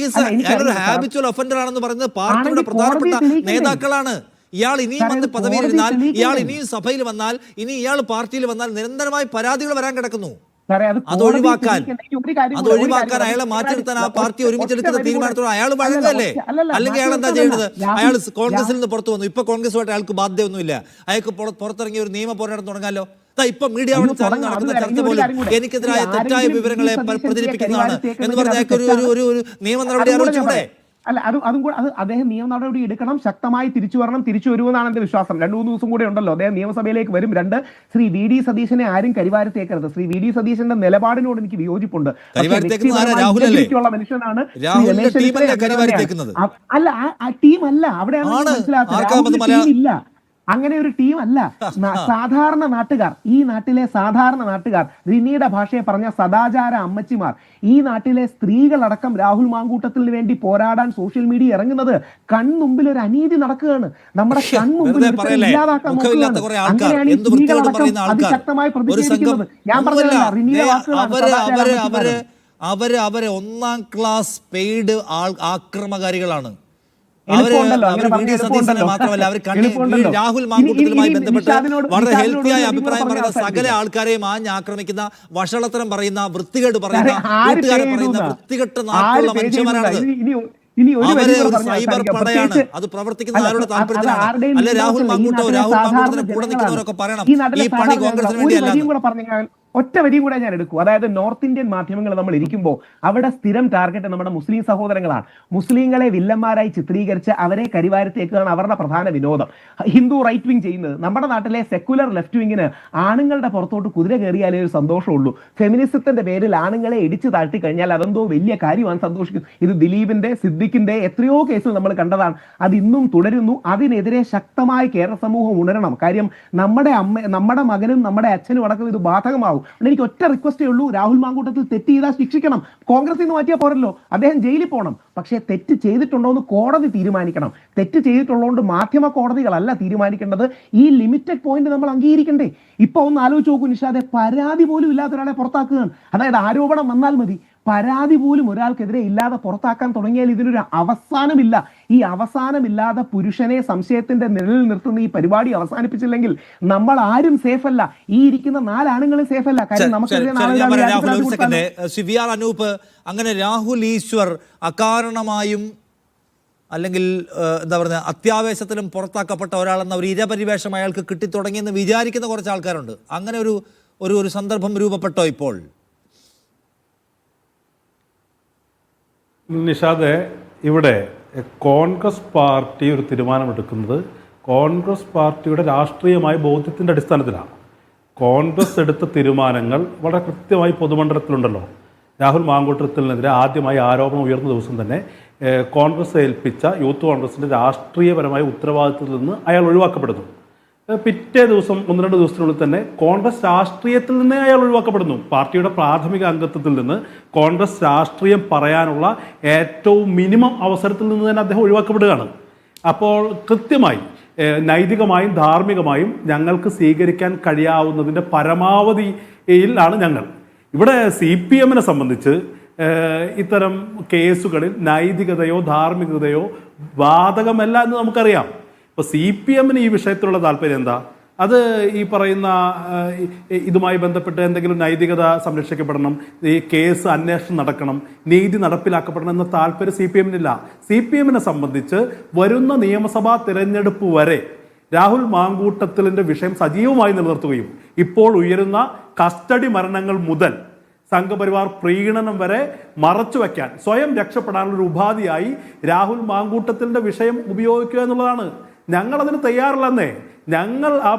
ഒരു ഹാബിച്വൽ ഒഫൻഡർ ആണെന്ന് പറയുന്നത് പാർട്ടിയുടെ പ്രധാനപ്പെട്ട നേതാക്കളാണ്. ഇയാൾ ഇനിയും വന്ന് പദവിയിലിരുന്നാൽ, ഇയാൾ ഇനിയും സഭയിൽ വന്നാൽ, ഇനി ഇയാൾ പാർട്ടിയിൽ വന്നാൽ നിരന്തരമായ പരാതികൾ വരാൻ കിടക്കുന്നു. അത് ഒഴിവാക്കാൻ അയാളെ മാറ്റി നിർത്താൻ ആ പാർട്ടി ഒരുമിച്ചെടുക്കുന്ന തീരുമാനത്തോടെ അയാൾ വഴങ്ങല്ലേ? അല്ലെങ്കിൽ അയാൾ എന്താ ചെയ്യുന്നത്? അയാൾ കോൺഗ്രസിൽ നിന്ന് പുറത്തു വന്നു. ഇപ്പൊ കോൺഗ്രസുമായിട്ട് അയാൾക്ക് ബാധ്യതയൊന്നുമില്ല. അയാൾക്ക് പുറത്തിറങ്ങിയ ഒരു നിയമ പോരാട്ടം തുടങ്ങാലോ. ഇപ്പൊ മീഡിയ നടക്കുന്ന ചർച്ച പോലും എനിക്കെതിരായ തെറ്റായ വിവരങ്ങളെ പ്രചരിപ്പിക്കുന്നതാണ് എന്ന് പറഞ്ഞ ഒരു നിയമ നടപടി ആലോചിച്ചൂടെ? അല്ല, അതും കൂടെ അദ്ദേഹം നിയമ നടപടി എടുക്കണം, ശക്തമായി തിരിച്ചു വരുമെന്നാണ് എന്റെ വിശ്വാസം. 2-3 ദിവസം കൂടെ ഉണ്ടല്ലോ, അദ്ദേഹം നിയമസഭയിലേക്ക് വരും. 2, ശ്രീ VD സതീശനെ ആരും കരിവാരത്തേക്കരുത്. ശ്രീ VD സതീശന്റെ നിലപാടിനോട് എനിക്ക് വിയോജിപ്പുണ്ട്. മനുഷ്യനാണ്. അല്ല, ആ ടീം അല്ല, അവിടെയാണ് മനസ്സിലാക്കുന്നത്. അങ്ങനെ ഒരു ടീം അല്ല. സാധാരണ നാട്ടുകാർ, ഈ നാട്ടിലെ സാധാരണ നാട്ടുകാർ, റിനിയുടെ ഭാഷയെ പറഞ്ഞ സദാചാര അമ്മച്ചിമാർ, ഈ നാട്ടിലെ സ്ത്രീകളടക്കം രാഹുൽ മാങ്കൂട്ടത്തിന് വേണ്ടി പോരാടാൻ സോഷ്യൽ മീഡിയ ഇറങ്ങുന്നത് കൺമുമ്പിൽ ഒരു അനീതി നടക്കുകയാണ്. നമ്മുടെ കൺമുമ്പിൽ ഇല്ലാതാക്കാൻ നോക്കുകയാണ്. അങ്ങനെയാണ് ഈ സ്ത്രീകളടക്കം അതിശക്തമായി പ്രതിഷേധിക്കുന്നത്. ഞാൻ പറഞ്ഞതല്ല, റിനിയുടെ വാക്കുകളാണ്. അവരെ ഒന്നാം ക്ലാസ് പെയ്ഡ് ആക്രമകാരികളാണ്. മാത്രമല്ല, അവർ രാഹുൽ മാങ്കൂട്ടത്തിലുമായി ബന്ധപ്പെട്ട് വളരെ ഹെൽത്തിയായ അഭിപ്രായം പറയുന്ന സകല ആൾക്കാരെയും ആക്രമിക്കുന്ന, വഷളത്തരം പറയുന്ന, വൃത്തികേട് പറയുന്ന, വീട്ടുകാരെ പറയുന്ന വൃത്തികെട്ട നാട്ടുള്ള മനുഷ്യന്മാരാണത്. അവര് ഒരു സൈബർ പടയാണ്. അത് പ്രവർത്തിക്കുന്ന ആരുടെ താല്പര്യത്തിലാണ്? അല്ലെ രാഹുൽ മാങ്കൂട്ടത്തിനെ കൂടെ നിൽക്കുന്നവരൊക്കെ പറയണം ഈ പണി കോൺഗ്രസിന് വേണ്ടിയല്ല. ഒറ്റ വരിയും കൂടെ ഞാൻ എടുക്കും. അതായത് നോർത്ത് ഇന്ത്യൻ മാധ്യമങ്ങൾ നമ്മൾ ഇരിക്കുമ്പോൾ അവിടെ സ്ഥിരം ടാർഗറ്റ് നമ്മുടെ മുസ്ലിം സഹോദരങ്ങളാണ്. മുസ്ലിങ്ങളെ വില്ലന്മാരായി ചിത്രീകരിച്ച് അവരെ കരിവാരത്തേക്കാണ് അവരുടെ പ്രധാന വിനോദം. ഹിന്ദു റൈറ്റ് വിങ് ചെയ്യുന്നത്. നമ്മുടെ നാട്ടിലെ സെക്കുലർ ലെഫ്റ്റ് വിങ്ങിന് ആണുങ്ങളുടെ പുറത്തോട്ട് കുതിര കയറിയാലേ ഒരു സന്തോഷമുള്ളൂ. ഫെമിനിസത്തിന്റെ പേരിൽ ആണുങ്ങളെ ഇടിച്ചു താഴ്ത്തി കഴിഞ്ഞാൽ അതെന്തോ വലിയ കാര്യമാണ്, സന്തോഷിക്കും. ഇത് ദിലീപിന്റെ, സിദ്ദിഖിന്റെ എത്രയോ കേസിൽ നമ്മൾ കണ്ടതാണ്. അത് ഇന്നും തുടരുന്നു. അതിനെതിരെ ശക്തമായി കേരള സമൂഹം ഉണരണം. കാര്യം നമ്മുടെ മകനും നമ്മുടെ അച്ഛനും അടക്കം ഇത് ബാധകമാവും. എനിക്ക് ഒറ്റ റിക്വസ്റ്റേ ഉള്ളൂ, രാഹുൽ മാങ്കൂട്ടത്തിൽ തെറ്റ് ചെയ്താൽ ശിക്ഷിക്കണം. കോൺഗ്രസിൽ നിന്ന് മാറ്റിയാൽ പോരല്ലോ, അദ്ദേഹം ജയിലിൽ പോകണം. പക്ഷേ തെറ്റ് ചെയ്തിട്ടുണ്ടോ എന്ന് കോടതി തീരുമാനിക്കണം. തെറ്റ് ചെയ്തിട്ടുള്ളതുകൊണ്ട് മാധ്യമ കോടതികളല്ല തീരുമാനിക്കേണ്ടത്. ഈ ലിമിറ്റഡ് പോയിന്റ് നമ്മൾ അംഗീകരിക്കണ്ടേ? ഇപ്പൊ ഒന്ന് ആലോചിച്ച് നോക്കൂ നിഷാദെ, പരാതി പോലും ഇല്ലാത്ത ഒരാളെ പുറത്താക്കുകയാണ്. അതായത് ആരോപണം വന്നാൽ മതി, പരാതി പോലും ഒരാൾക്കെതിരെ ഇല്ലാതെ പുറത്താക്കാൻ തുടങ്ങിയാൽ ഇതിനൊരു അവസാനമില്ല. ഈ അവസാനമില്ലാതെ പുരുഷനെ സംശയത്തിന്റെ നിഴലിൽ നിർത്തുന്ന ഈ പരിപാടി അവസാനിപ്പിച്ചില്ലെങ്കിൽ നമ്മൾ ആരും സേഫ് അല്ല. ഈ ഇരിക്കുന്ന 4 ആണുങ്ങളും സേഫ് അല്ല. കാര്യം നമുക്കെതിരെ അനൂപ്, അങ്ങനെ രാഹുൽ ഈശ്വർ അകാരണമായും അല്ലെങ്കിൽ എന്താ പറയുക അത്യാവേശത്തിലും പുറത്താക്കപ്പെട്ട ഒരാളെന്ന ഒരു ഇരപരിവേഷം അയാൾക്ക് കിട്ടിത്തുടങ്ങിയെന്ന് വിചാരിക്കുന്ന കുറച്ച് ആൾക്കാരുണ്ട്. അങ്ങനെ ഒരു സന്ദർഭം രൂപപ്പെട്ടോ ഇപ്പോൾ? നിഷാദെ, ഇവിടെ കോൺഗ്രസ് പാർട്ടി ഒരു തീരുമാനമെടുക്കുന്നത് കോൺഗ്രസ് പാർട്ടിയുടെ രാഷ്ട്രീയമായ ബോധ്യത്തിൻ്റെ അടിസ്ഥാനത്തിലാണ്. കോൺഗ്രസ് എടുത്ത തീരുമാനങ്ങൾ വളരെ കൃത്യമായി പൊതുമണ്ഡലത്തിലുണ്ടല്ലോ. രാഹുൽ മാങ്കൂട്ടത്തിനെതിരെ ആദ്യമായി ആരോപണം ഉയർന്ന ദിവസം തന്നെ കോൺഗ്രസ് ഏൽപ്പിച്ച യൂത്ത് കോൺഗ്രസിൻ്റെ രാഷ്ട്രീയപരമായ ഉത്തരവാദിത്തത്തിൽ നിന്ന് അയാൾ ഒഴിവാക്കപ്പെടുന്നു. പിറ്റേ ദിവസം 1-2 ദിവസത്തിനുള്ളിൽ തന്നെ കോൺഗ്രസ് രാഷ്ട്രീയത്തിൽ നിന്ന് അയാൾ ഒഴിവാക്കപ്പെടുന്നു. പാർട്ടിയുടെ പ്രാഥമിക അംഗത്വത്തിൽ നിന്ന് കോൺഗ്രസ് രാഷ്ട്രീയം പറയാനുള്ള ഏറ്റവും മിനിമം അവസരത്തിൽ നിന്ന് തന്നെ അദ്ദേഹം ഒഴിവാക്കപ്പെടുകയാണ്. അപ്പോൾ കൃത്യമായി നൈതികമായും ധാർമ്മികമായും ഞങ്ങൾക്ക് സ്വീകരിക്കാൻ കഴിയാവുന്നതിൻ്റെ പരമാവധിയിലാണ് ഞങ്ങൾ. ഇവിടെ CPM-നെ സംബന്ധിച്ച് ഇത്തരം കേസുകളിൽ നൈതികതയോ ധാർമ്മികതയോ ബാധകമല്ല എന്ന് നമുക്കറിയാം. ഇപ്പോൾ CPM-ന് ഈ വിഷയത്തിലുള്ള താല്പര്യം എന്താ? അത് ഈ പറയുന്ന ഇതുമായി ബന്ധപ്പെട്ട് എന്തെങ്കിലും നൈതികത സംരക്ഷിക്കപ്പെടണം, ഈ കേസ് അന്വേഷണം നടക്കണം, നീതി നടപ്പിലാക്കപ്പെടണം എന്ന താല്പര്യം CPM-നില്ല. CPM-നെ സംബന്ധിച്ച് വരുന്ന നിയമസഭാ തിരഞ്ഞെടുപ്പ് വരെ രാഹുൽ മാങ്കൂട്ടത്തിലിൻ്റെ വിഷയം സജീവമായി നിലനിർത്തുകയും ഇപ്പോൾ ഉയരുന്ന കസ്റ്റഡി മരണങ്ങൾ മുതൽ സംഘപരിവാർ പ്രീണനം വരെ മറച്ചു വയ്ക്കാൻ, സ്വയം രക്ഷപ്പെടാനുള്ളൊരു ഉപാധിയായി രാഹുൽ മാങ്കൂട്ടത്തിലിൻ്റെ വിഷയം ഉപയോഗിക്കുക എന്നുള്ളതാണ്. ഞങ്ങളതിന് തയ്യാറല്ലെന്നേ. ഞങ്ങൾ ആ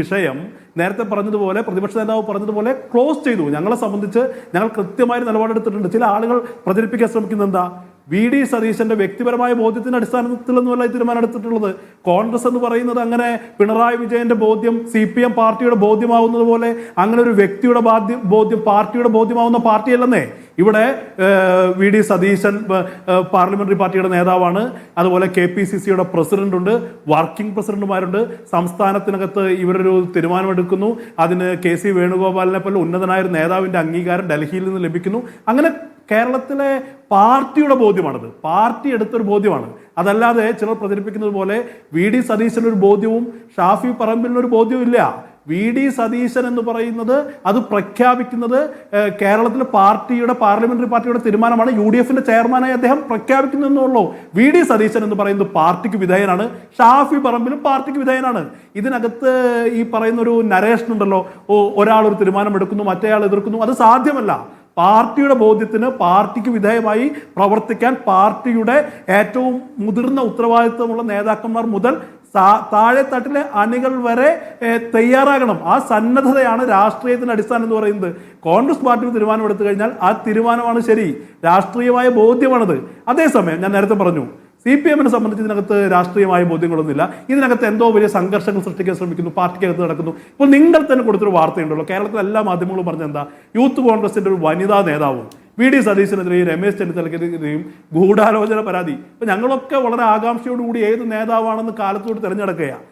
വിഷയം നേരത്തെ പറഞ്ഞതുപോലെ, പ്രതിപക്ഷ നേതാവ് പറഞ്ഞതുപോലെ ക്ലോസ് ചെയ്തു. ഞങ്ങളെ സംബന്ധിച്ച് ഞങ്ങൾ കൃത്യമായ നിലപാടെടുത്തിട്ടുണ്ട്. ചില ആളുകൾ പ്രചരിപ്പിക്കാൻ ശ്രമിക്കുന്നത് എന്താ? VD സതീശന്റെ വ്യക്തിപരമായ ബോധ്യത്തിന്റെ അടിസ്ഥാനത്തിലൊന്നുമല്ല ഈ തീരുമാനം എടുത്തിട്ടുള്ളത്. കോൺഗ്രസ് എന്ന് പറയുന്നത് അങ്ങനെ പിണറായി വിജയന്റെ ബോധ്യം CPM പാർട്ടിയുടെ ബോധ്യമാവുന്നത് പോലെ അങ്ങനെ ഒരു വ്യക്തിയുടെ ബോധ്യം പാർട്ടിയുടെ ബോധ്യമാവുന്ന പാർട്ടിയല്ലെന്നേ. ഇവിടെ VD സതീശൻ പാർലമെന്ററി പാർട്ടിയുടെ നേതാവാണ്. അതുപോലെ KPCCയുടെ പ്രസിഡന്റ് ഉണ്ട്, വർക്കിംഗ് പ്രസിഡന്റുമാരുണ്ട്. സംസ്ഥാനത്തിനകത്ത് ഇവരൊരു തീരുമാനമെടുക്കുന്നു, അതിന് KC വേണുഗോപാലിനെ പോലെ ഉന്നതനായ ഒരു നേതാവിന്റെ അംഗീകാരം ഡൽഹിയിൽ നിന്ന് ലഭിക്കുന്നു. അങ്ങനെ കേരളത്തിലെ പാർട്ടിയുടെ ബോധ്യമാണത്, പാർട്ടി എടുത്തൊരു ബോധ്യമാണ്. അതല്ലാതെ ചിലർ പ്രചരിപ്പിക്കുന്നത് പോലെ VD സതീശനൊരു ബോധ്യവും ഷാഫി പറമ്പിലിനൊരു ബോധ്യവും ഇല്ല. VD സതീശൻ എന്ന് പറയുന്നത് അത് പ്രഖ്യാപിക്കുന്നത് കേരളത്തിലെ പാർട്ടിയുടെ പാർലമെന്ററി പാർട്ടിയുടെ തീരുമാനമാണ്. UDF-ന്റെ ചെയർമാനായി അദ്ദേഹം പ്രഖ്യാപിക്കുന്നുള്ളൂ. VD സതീശൻ എന്ന് പറയുന്നത് പാർട്ടിക്ക് വിധേയനാണ്, ഷാഫി പറമ്പിലും പാർട്ടിക്ക് വിധേയനാണ്. ഇതിനകത്ത് ഈ പറയുന്ന ഒരു നരേഷൻ ഉണ്ടല്ലോ, ഒരാൾ ഒരു തീരുമാനം എടുക്കുന്നു മറ്റേയാൾ എതിർക്കുന്നു, അത് സാധ്യമല്ല. പാർട്ടിയുടെ ബോധ്യത്തിന് പാർട്ടിക്ക് വിധേയമായി പ്രവർത്തിക്കാൻ പാർട്ടിയുടെ ഏറ്റവും മുതിർന്ന ഉത്തരവാദിത്വമുള്ള നേതാക്കന്മാർ മുതൽ താഴെത്തട്ടിലെ അണികൾ വരെ തയ്യാറാകണം. ആ സന്നദ്ധതയാണ് രാഷ്ട്രീയത്തിന്റെ അടിസ്ഥാനം എന്ന് പറയുന്നത്. കോൺഗ്രസ് പാർട്ടി തീരുമാനമെടുത്തു കഴിഞ്ഞാൽ ആ തീരുമാനമാണ് ശരി, രാഷ്ട്രീയമായ ബോധ്യമാണത്. അതേസമയം ഞാൻ നേരത്തെ പറഞ്ഞു, CPM-നെ സംബന്ധിച്ച് ഇതിനകത്ത് രാഷ്ട്രീയമായ ബോധ്യങ്ങളൊന്നുമില്ല. ഇതിനകത്ത് എന്തോ വലിയ സംഘർഷങ്ങൾ സൃഷ്ടിക്കാൻ ശ്രമിക്കുന്നു, പാർട്ടിക്കകത്ത് നടക്കുന്നു. ഇപ്പോൾ നിങ്ങൾ തന്നെ കൊടുത്തൊരു വാർത്തയുണ്ടല്ലോ, കേരളത്തിലെ എല്ലാ മാധ്യമങ്ങളും പറഞ്ഞെന്താ, യൂത്ത് കോൺഗ്രസിന്റെ ഒരു വനിതാ നേതാവും VD സതീശനെതിരെയും രമേശ് ചെന്നിത്തലക്കെതിരെയും ഗൂഢാലോചന പരാതി. ഇപ്പം ഞങ്ങളൊക്കെ വളരെ ആകാംക്ഷയോടുകൂടി ഏത് നേതാവാണെന്ന് കാലത്തോട് തിരഞ്ഞെടുക്കുകയാണ്.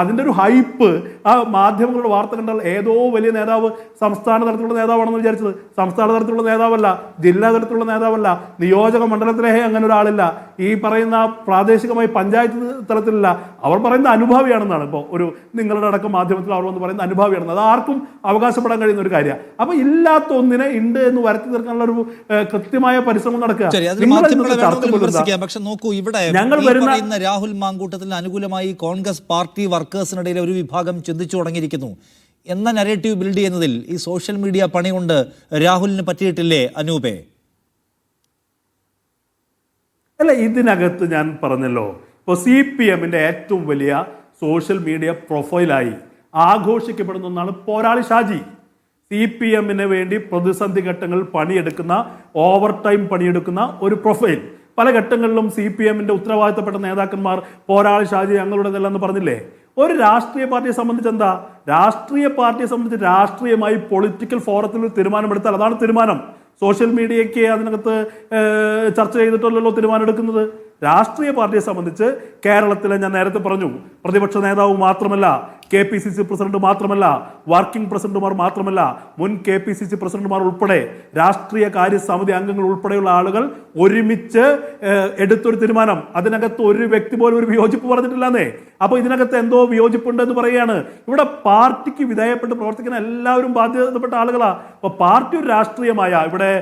അതിൻ്റെ ഒരു ഹൈപ്പ് ആ മാധ്യമങ്ങളുടെ വാർത്ത കണ്ടാൽ ഏതോ വലിയ നേതാവ് സംസ്ഥാന തലത്തിലുള്ള നേതാവാണെന്ന് വിചാരിച്ചത്. സംസ്ഥാന തലത്തിലുള്ള നേതാവല്ല, ജില്ലാ തലത്തിലുള്ള നേതാവല്ല, നിയോജക മണ്ഡലത്തിലെ അങ്ങനെ ഒരാളില്ല, ഈ പറയുന്ന പ്രാദേശികമായി പഞ്ചായത്ത് തലത്തിലില്ല. അവർ പറയുന്ന അനുഭാവിയാണെന്നാണ് ഇപ്പോൾ ഒരു നിങ്ങളുടെ അടക്കം മാധ്യമത്തിൽ അവർ വന്ന് പറയുന്ന അനുഭാവിയാണെന്ന്. അത് ആർക്കും അവകാശപ്പെടാൻ കഴിയുന്ന ഒരു കാര്യമാണ്. അപ്പോൾ ഇല്ലാത്ത ഒന്നിനെ ഉണ്ട് എന്ന് വരുത്തി തീർക്കാനുള്ള ഒരു കൃത്യമായ പരിശ്രമം നടക്കുക. പക്ഷെ നോക്കൂ, ഇവിടെ രാഹുൽ മാങ്കൂട്ടത്തിന് അനുകൂലമായി കോൺഗ്രസ് പാർട്ടി വർക്കേഴ്സിനിടയിലെ ഒരു വിഭാഗം ചിന്തിച്ചു തുടങ്ങിയിരിക്കുന്നു എന്ന നരേറ്റീവ് ബിൽഡ് ചെയ്യുന്നതിൽ ഈ സോഷ്യൽ മീഡിയ പണി കൊണ്ട് രാഹുലിന് പറ്റിയിട്ടില്ലേ അനൂപേ? അല്ല, ഇതിനകത്ത് ഞാൻ പറഞ്ഞല്ലോ, ഇപ്പോൾ CPM-ന്റെ ഏറ്റവും വലിയ സോഷ്യൽ മീഡിയ പ്രൊഫൈലായി ആഘോഷിക്കപ്പെടുന്ന ഒന്നാണ് പോരാളി ഷാജി. CPM-ന് വേണ്ടി പ്രതിസന്ധി ഘട്ടങ്ങളിൽ പണിയെടുക്കുന്ന, ഓവർ ടൈം പണിയെടുക്കുന്ന ഒരു പ്രൊഫൈൽ. പല ഘട്ടങ്ങളിലും CPM-ന്റെ ഉത്തരവാദിത്തപ്പെട്ട നേതാക്കന്മാർ പോരാളി ഷാജി ഞങ്ങളുടേതല്ലെന്ന് പറഞ്ഞില്ലേ. ഒരു രാഷ്ട്രീയ പാർട്ടിയെ സംബന്ധിച്ച് എന്താ, രാഷ്ട്രീയ പാർട്ടിയെ സംബന്ധിച്ച് രാഷ്ട്രീയമായി പൊളിറ്റിക്കൽ ഫോറത്തിൽ ഒരു തീരുമാനമെടുത്താൽ അതാണ് തീരുമാനം. സോഷ്യൽ മീഡിയയ്ക്ക് അതിനകത്ത് ചർച്ച ചെയ്തിട്ടല്ലോ തീരുമാനം എടുക്കുന്നത്. രാഷ്ട്രീയ പാർട്ടിയെ സംബന്ധിച്ച് കേരളത്തിലെ, ഞാൻ നേരത്തെ പറഞ്ഞു, പ്രതിപക്ഷ നേതാവ് മാത്രമല്ല, KPCC പ്രസിഡന്റ് മാത്രമല്ല, വർക്കിംഗ് പ്രസിഡന്റുമാർ മാത്രമല്ല, മുൻ KPCC പ്രസിഡന്റുമാർ ഉൾപ്പെടെ, രാഷ്ട്രീയ കാര്യ സമിതി അംഗങ്ങൾ ഉൾപ്പെടെയുള്ള ആളുകൾ ഒരുമിച്ച് എടുത്തൊരു തീരുമാനം. അതിനകത്ത് ഒരു വ്യക്തി പോലും ഒരു വിയോജിപ്പ് പറഞ്ഞിട്ടില്ലെന്നേ. അപ്പോൾ ഇതിനകത്ത് എന്തോ വിയോജിപ്പുണ്ടെന്ന് പറയുകയാണ്. ഇവിടെ പാർട്ടിക്ക് വിധേയപ്പെട്ട് പ്രവർത്തിക്കുന്ന എല്ലാവരും ബാധ്യതപ്പെട്ട ആളുകളാണ്. അപ്പോൾ പാർട്ടി ഒരു രാഷ്ട്രീയമായ, ഇവിടെ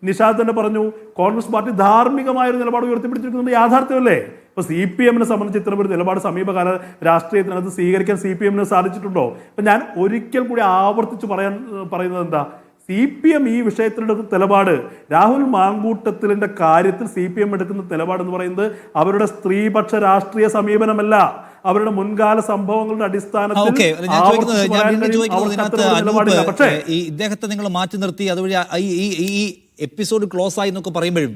നിഷാദ് തന്നെ പറഞ്ഞു, കോൺഗ്രസ് പാർട്ടി ധാർമ്മികമായ ഒരു നിലപാട് ഉയർത്തിപ്പിടിച്ചിരിക്കുന്നത് യാഥാർത്ഥ്യമല്ലേ? ഇപ്പോൾ CPM-നെ സംബന്ധിച്ച് ഇത്തരം ഒരു നിലപാട് സമീപകാല രാഷ്ട്രീയത്തിനകത്ത് സ്വീകരിക്കാൻ CPM-ന് സാധിച്ചിട്ടുണ്ടോ? അപ്പം ഞാൻ ഒരിക്കൽ കൂടി ആവർത്തിച്ച് പറയുന്നത് എന്താ, CPM ഈ വിഷയത്തിലെടുക്കുന്ന നിലപാട്, രാഹുൽ മാങ്കൂട്ടത്തിലിന്റെ കാര്യത്തിൽ CPM എടുക്കുന്ന നിലപാട് എന്ന് പറയുന്നത് അവരുടെ സ്ത്രീപക്ഷ രാഷ്ട്രീയ സമീപനമല്ല, അവരുടെ മുൻകാല സംഭവങ്ങളുടെ അടിസ്ഥാനത്തിൽ. പക്ഷേ ഈ ഇദ്ദേഹത്തെ നിങ്ങൾ മാറ്റി നിർത്തി അതുവഴി ഈ എപ്പിസോഡ് ക്ലോസ് ആയി എന്നൊക്കെ പറയുമ്പോഴും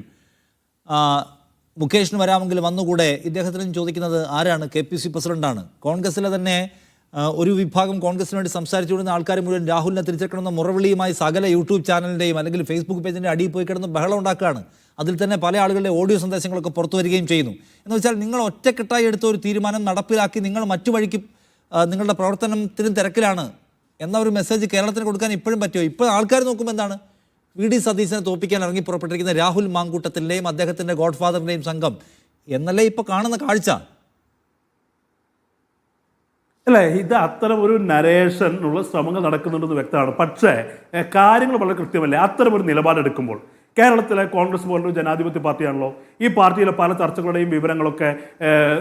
മുകേഷിന് വരാമെങ്കിൽ വന്നുകൂടെ, ഇദ്ദേഹത്തിനും ചോദിക്കുന്നത് ആരാണ്? KPC പ്രസിഡന്റാണ്. കോൺഗ്രസിലെ തന്നെ ഒരു വിഭാഗം കോൺഗ്രസിന് വേണ്ടി സംസാരിച്ചുകൊണ്ടിരുന്ന ആൾക്കാർ മുഴുവൻ രാഹുലിനെ തിരിച്ചെടുക്കണമെന്ന മുറവിളിയുമായി സകല യൂട്യൂബ് ചാനലിൻ്റെയും അല്ലെങ്കിൽ ഫേസ്ബുക്ക് പേജിൻ്റെ അടിയിൽ പോയി കിടന്ന് ബഹളം ഉണ്ടാക്കുകയാണ്. അതിൽ തന്നെ പല ആളുകളുടെ ഓഡിയോ സന്ദേശങ്ങളൊക്കെ പുറത്തു വരികയും ചെയ്യുന്നു. എന്ന് വെച്ചാൽ നിങ്ങൾ ഒറ്റക്കെട്ടായി എടുത്ത ഒരു തീരുമാനം നടപ്പിലാക്കി നിങ്ങൾ മറ്റു വഴിക്ക് നിങ്ങളുടെ പ്രവർത്തനത്തിനും തിരക്കിലാണ് എന്ന ഒരു മെസ്സേജ് കേരളത്തിന് കൊടുക്കാൻ ഇപ്പോഴും പറ്റുമോ? ഇപ്പോൾ ആൾക്കാർ നോക്കുമ്പോൾ എന്താണ്, VD സതീശനെ തോൽപ്പിക്കാൻ ഇറങ്ങി പുറപ്പെട്ടിരിക്കുന്ന രാഹുൽ മാങ്കൂട്ടത്തിൻ്റെയും അദ്ദേഹത്തിൻ്റെ ഗോഡ് ഫാദറിൻ്റെയും സംഘം എന്നല്ലേ ഇപ്പോൾ കാണുന്ന കാഴ്ച? അല്ലേ, ഇത് അത്തരം ഒരു നരേഷനുള്ള ശ്രമങ്ങൾ നടക്കുന്നുണ്ടെന്ന് വ്യക്തമാണ്. പക്ഷേ കാര്യങ്ങൾ വളരെ കൃത്യമല്ലേ. അത്തരം ഒരു നിലപാടെടുക്കുമ്പോൾ കേരളത്തിലെ കോൺഗ്രസ് പോലൊരു ജനാധിപത്യ പാർട്ടിയാണല്ലോ, ഈ പാർട്ടിയിലെ പല ചർച്ചകളുടെയും വിവരങ്ങളൊക്കെ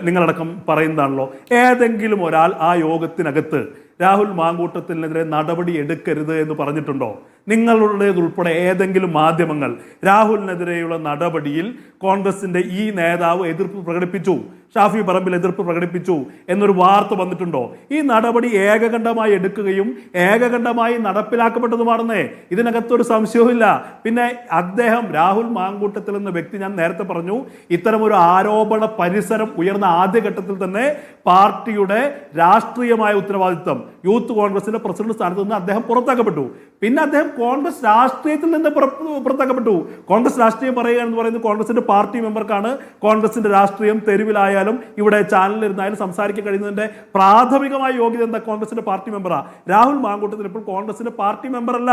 നിങ്ങളടക്കം പറയുന്നതാണല്ലോ. ഏതെങ്കിലും ഒരാൾ ആ യോഗത്തിനകത്ത് രാഹുൽ മാങ്കൂട്ടത്തിനെതിരെ നടപടി എടുക്കരുത് എന്ന് പറഞ്ഞിട്ടുണ്ടോ? നിങ്ങളുടേതുൾപ്പെടെ ഏതെങ്കിലും മാധ്യമങ്ങൾ രാഹുലിനെതിരെയുള്ള നടപടിയിൽ കോൺഗ്രസിന്റെ ഈ നേതാവ് എതിർപ്പ് പ്രകടിപ്പിച്ചു, ഷാഫി പറമ്പിൽ എതിർപ്പ് പ്രകടിപ്പിച്ചു എന്നൊരു വാർത്ത വന്നിട്ടുണ്ടോ? ഈ നടപടി ഏകകണ്ഠമായി എടുക്കുകയും ഏകകണ്ഠമായി നടപ്പിലാക്കപ്പെട്ടതുമാണെന്നേ ഇതിനകത്തൊരു സംശയവുമില്ല. പിന്നെ അദ്ദേഹം രാഹുൽ മാങ്കൂട്ടത്തിൽ എന്ന വ്യക്തി, ഞാൻ നേരത്തെ പറഞ്ഞു, ഇത്തരമൊരു ആരോപണ പരിസരം ഉയർന്ന ആദ്യഘട്ടത്തിൽ തന്നെ പാർട്ടിയുടെ രാഷ്ട്രീയമായ ഉത്തരവാദിത്വം, യൂത്ത് കോൺഗ്രസിന്റെ പ്രസിഡന്റ് സ്ഥാനത്ത് നിന്ന് അദ്ദേഹം പുറത്താക്കപ്പെട്ടു. പിന്നെ അദ്ദേഹം കോൺഗ്രസ് രാഷ്ട്രീയത്തിൽ നിന്ന് പുറത്താക്കപ്പെട്ടു. കോൺഗ്രസ് രാഷ്ട്രീയം പറയുക എന്ന് പറയുന്നത് കോൺഗ്രസിന്റെ പാർട്ടി മെമ്പർക്കാണ് കോൺഗ്രസിന്റെ രാഷ്ട്രീയം തെരുവിലായാലും ഇവിടെ ചാനലിലിരുന്നായാലും സംസാരിക്കാൻ കഴിയുന്നതിന്റെ പ്രാഥമികമായ യോഗ്യത എന്താ? കോൺഗ്രസിന്റെ പാർട്ടി മെമ്പറാ. രാഹുൽ മാങ്കൂട്ടത്തിൽ ഇപ്പോൾ കോൺഗ്രസിന്റെ പാർട്ടി മെമ്പറല്ല,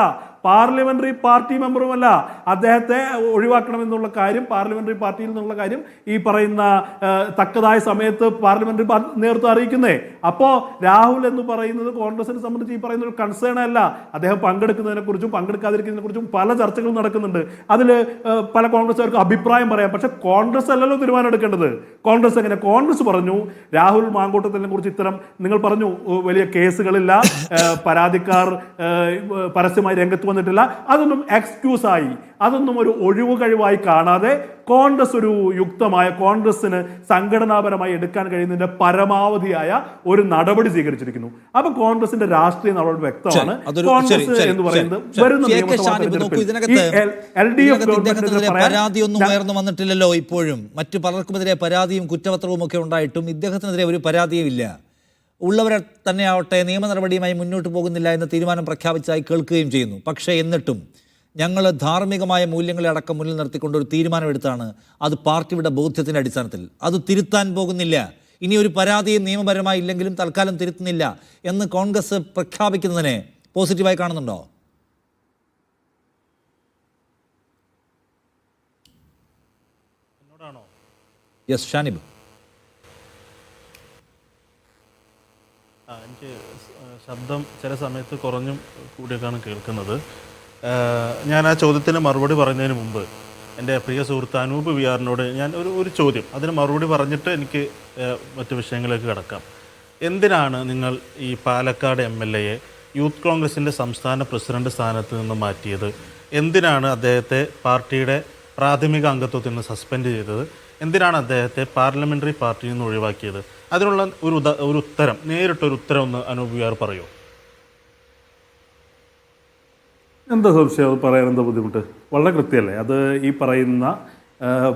പാർലമെന്ററി പാർട്ടി മെമ്പറുമല്ല. അദ്ദേഹത്തെ ഒഴിവാക്കണമെന്നുള്ള കാര്യം പാർലമെന്ററി പാർട്ടിയിൽ നിന്നുള്ള കാര്യം ഈ പറയുന്ന തക്കതായ സമയത്ത് പാർലമെന്ററി നേതൃത്വം അറിയിക്കുന്നേ. അപ്പോൾ രാഹുൽ എന്ന് പറയുന്നത് കോൺഗ്രസിനെ സംബന്ധിച്ച് ഈ പറയുന്ന ഒരു കൺസേൺ അല്ല. അദ്ദേഹം പങ്കെടുക്കുന്നതിനെ കുറിച്ചും പങ്കെടുക്കാതിരിക്കുന്നതിനെ കുറിച്ചും പല ചർച്ചകളും നടക്കുന്നുണ്ട്. അതിൽ പല കോൺഗ്രസ്സുകാർക്ക് അഭിപ്രായം പറയാം. പക്ഷെ കോൺഗ്രസ് അല്ലല്ലോ തീരുമാനം എടുക്കേണ്ടത്. കോൺഗ്രസ് എങ്ങനെ? കോൺഗ്രസ് പറഞ്ഞു രാഹുൽ മാങ്കൂട്ടത്തിനെ കുറിച്ച് ഇത്തരം, നിങ്ങൾ പറഞ്ഞു വലിയ കേസുകളില്ല, പരാതിക്കാർ പരസ്യമായി രംഗത്ത് വന്നിട്ടില്ല, അതൊന്നും എക്സ്ക്യൂസായി, അതൊന്നും ഒരു ഒഴിവുകഴിവായി കാണാതെ കോൺഗ്രസ് ഒരു യുക്തമായ, കോൺഗ്രസിന് സംഘടനാപരമായി എടുക്കാൻ കഴിയുന്നതിന്റെ പരമാവധിയായ ഒരു നടപടി സ്വീകരിച്ചിരിക്കുന്നു. അപ്പൊ കോൺഗ്രസിന്റെ രാഷ്ട്രീയ നടപടി വ്യക്തമാണ്. കോൺഗ്രസ് എന്ന് പറയുന്നത് വരുന്ന നിയമസഭാ തെരഞ്ഞെടുപ്പിൽ പരാതിയൊന്നും ഉയർന്നു വന്നിട്ടില്ലല്ലോ. ഇപ്പോഴും മറ്റു പലർക്കുമെതിരെ പരാതിയും കുറ്റപത്രവും ഒക്കെ ഉണ്ടായിട്ടും ഇദ്ദേഹത്തിനെതിരെ ഒരു പരാതിയും ഇല്ല. ഉള്ളവരെ തന്നെയാവട്ടെ നിയമ നടപടിയുമായി മുന്നോട്ട് പോകുന്നില്ല എന്ന തീരുമാനം പ്രഖ്യാപിച്ചതായി കേൾക്കുകയും ചെയ്യുന്നു. പക്ഷേ എന്നിട്ടും ഞങ്ങൾ ധാർമ്മികമായ മൂല്യങ്ങളെ അടക്കം മുന്നിൽ നിർത്തിക്കൊണ്ട് ഒരു തീരുമാനമെടുത്താണ്. അത് പാർട്ടിയുടെ ബോധ്യത്തിൻ്റെ അടിസ്ഥാനത്തിൽ. അത് തിരുത്താൻ പോകുന്നില്ല. ഇനി ഒരു പരാതിയും നിയമപരമായി ഇല്ലെങ്കിലും തൽക്കാലം തിരുത്തുന്നില്ല എന്ന് കോൺഗ്രസ് പ്രഖ്യാപിക്കുന്നതിനെ പോസിറ്റീവായി കാണുന്നുണ്ടോ? യെസ്, ഷാനിബ്. എനിക്ക് ശബ്ദം ചില സമയത്ത് കുറഞ്ഞും കൂടിയൊക്കെയാണ് കേൾക്കുന്നത്. ഞാൻ ആ ചോദ്യത്തിന് മറുപടി പറയുന്നതിന് മുമ്പ് എൻ്റെ പ്രിയ സുഹൃത്ത് അനൂപ് വിആറിനോട് ഞാൻ ഒരു ചോദ്യം, അതിന് മറുപടി പറഞ്ഞിട്ട് എനിക്ക് മറ്റു വിഷയങ്ങളിലേക്ക് കടക്കാം. എന്തിനാണ് നിങ്ങൾ ഈ പാലക്കാട് MLA യൂത്ത് കോൺഗ്രസിൻ്റെ സംസ്ഥാന പ്രസിഡന്റ് സ്ഥാനത്ത് നിന്ന് മാറ്റിയത്? എന്തിനാണ് അദ്ദേഹത്തെ പാർട്ടിയുടെ പ്രാഥമിക അംഗത്വത്തിൽ നിന്ന് സസ്പെൻഡ് ചെയ്തത്? എന്തിനാണ് അദ്ദേഹത്തെ പാർലമെൻ്ററി പാർട്ടിയിൽ നിന്ന് ഒഴിവാക്കിയത്? അതിനുള്ള ഒരു ഉത്തരം, നേരിട്ടൊരു ഉത്തരം ഒന്ന് അനൂപ് വിആർ പറയൂ. എന്താ സംശയം? അത് പറയാൻ എന്താ ബുദ്ധിമുട്ട്? വളരെ കൃത്യമല്ലേ അത്. ഈ പറയുന്ന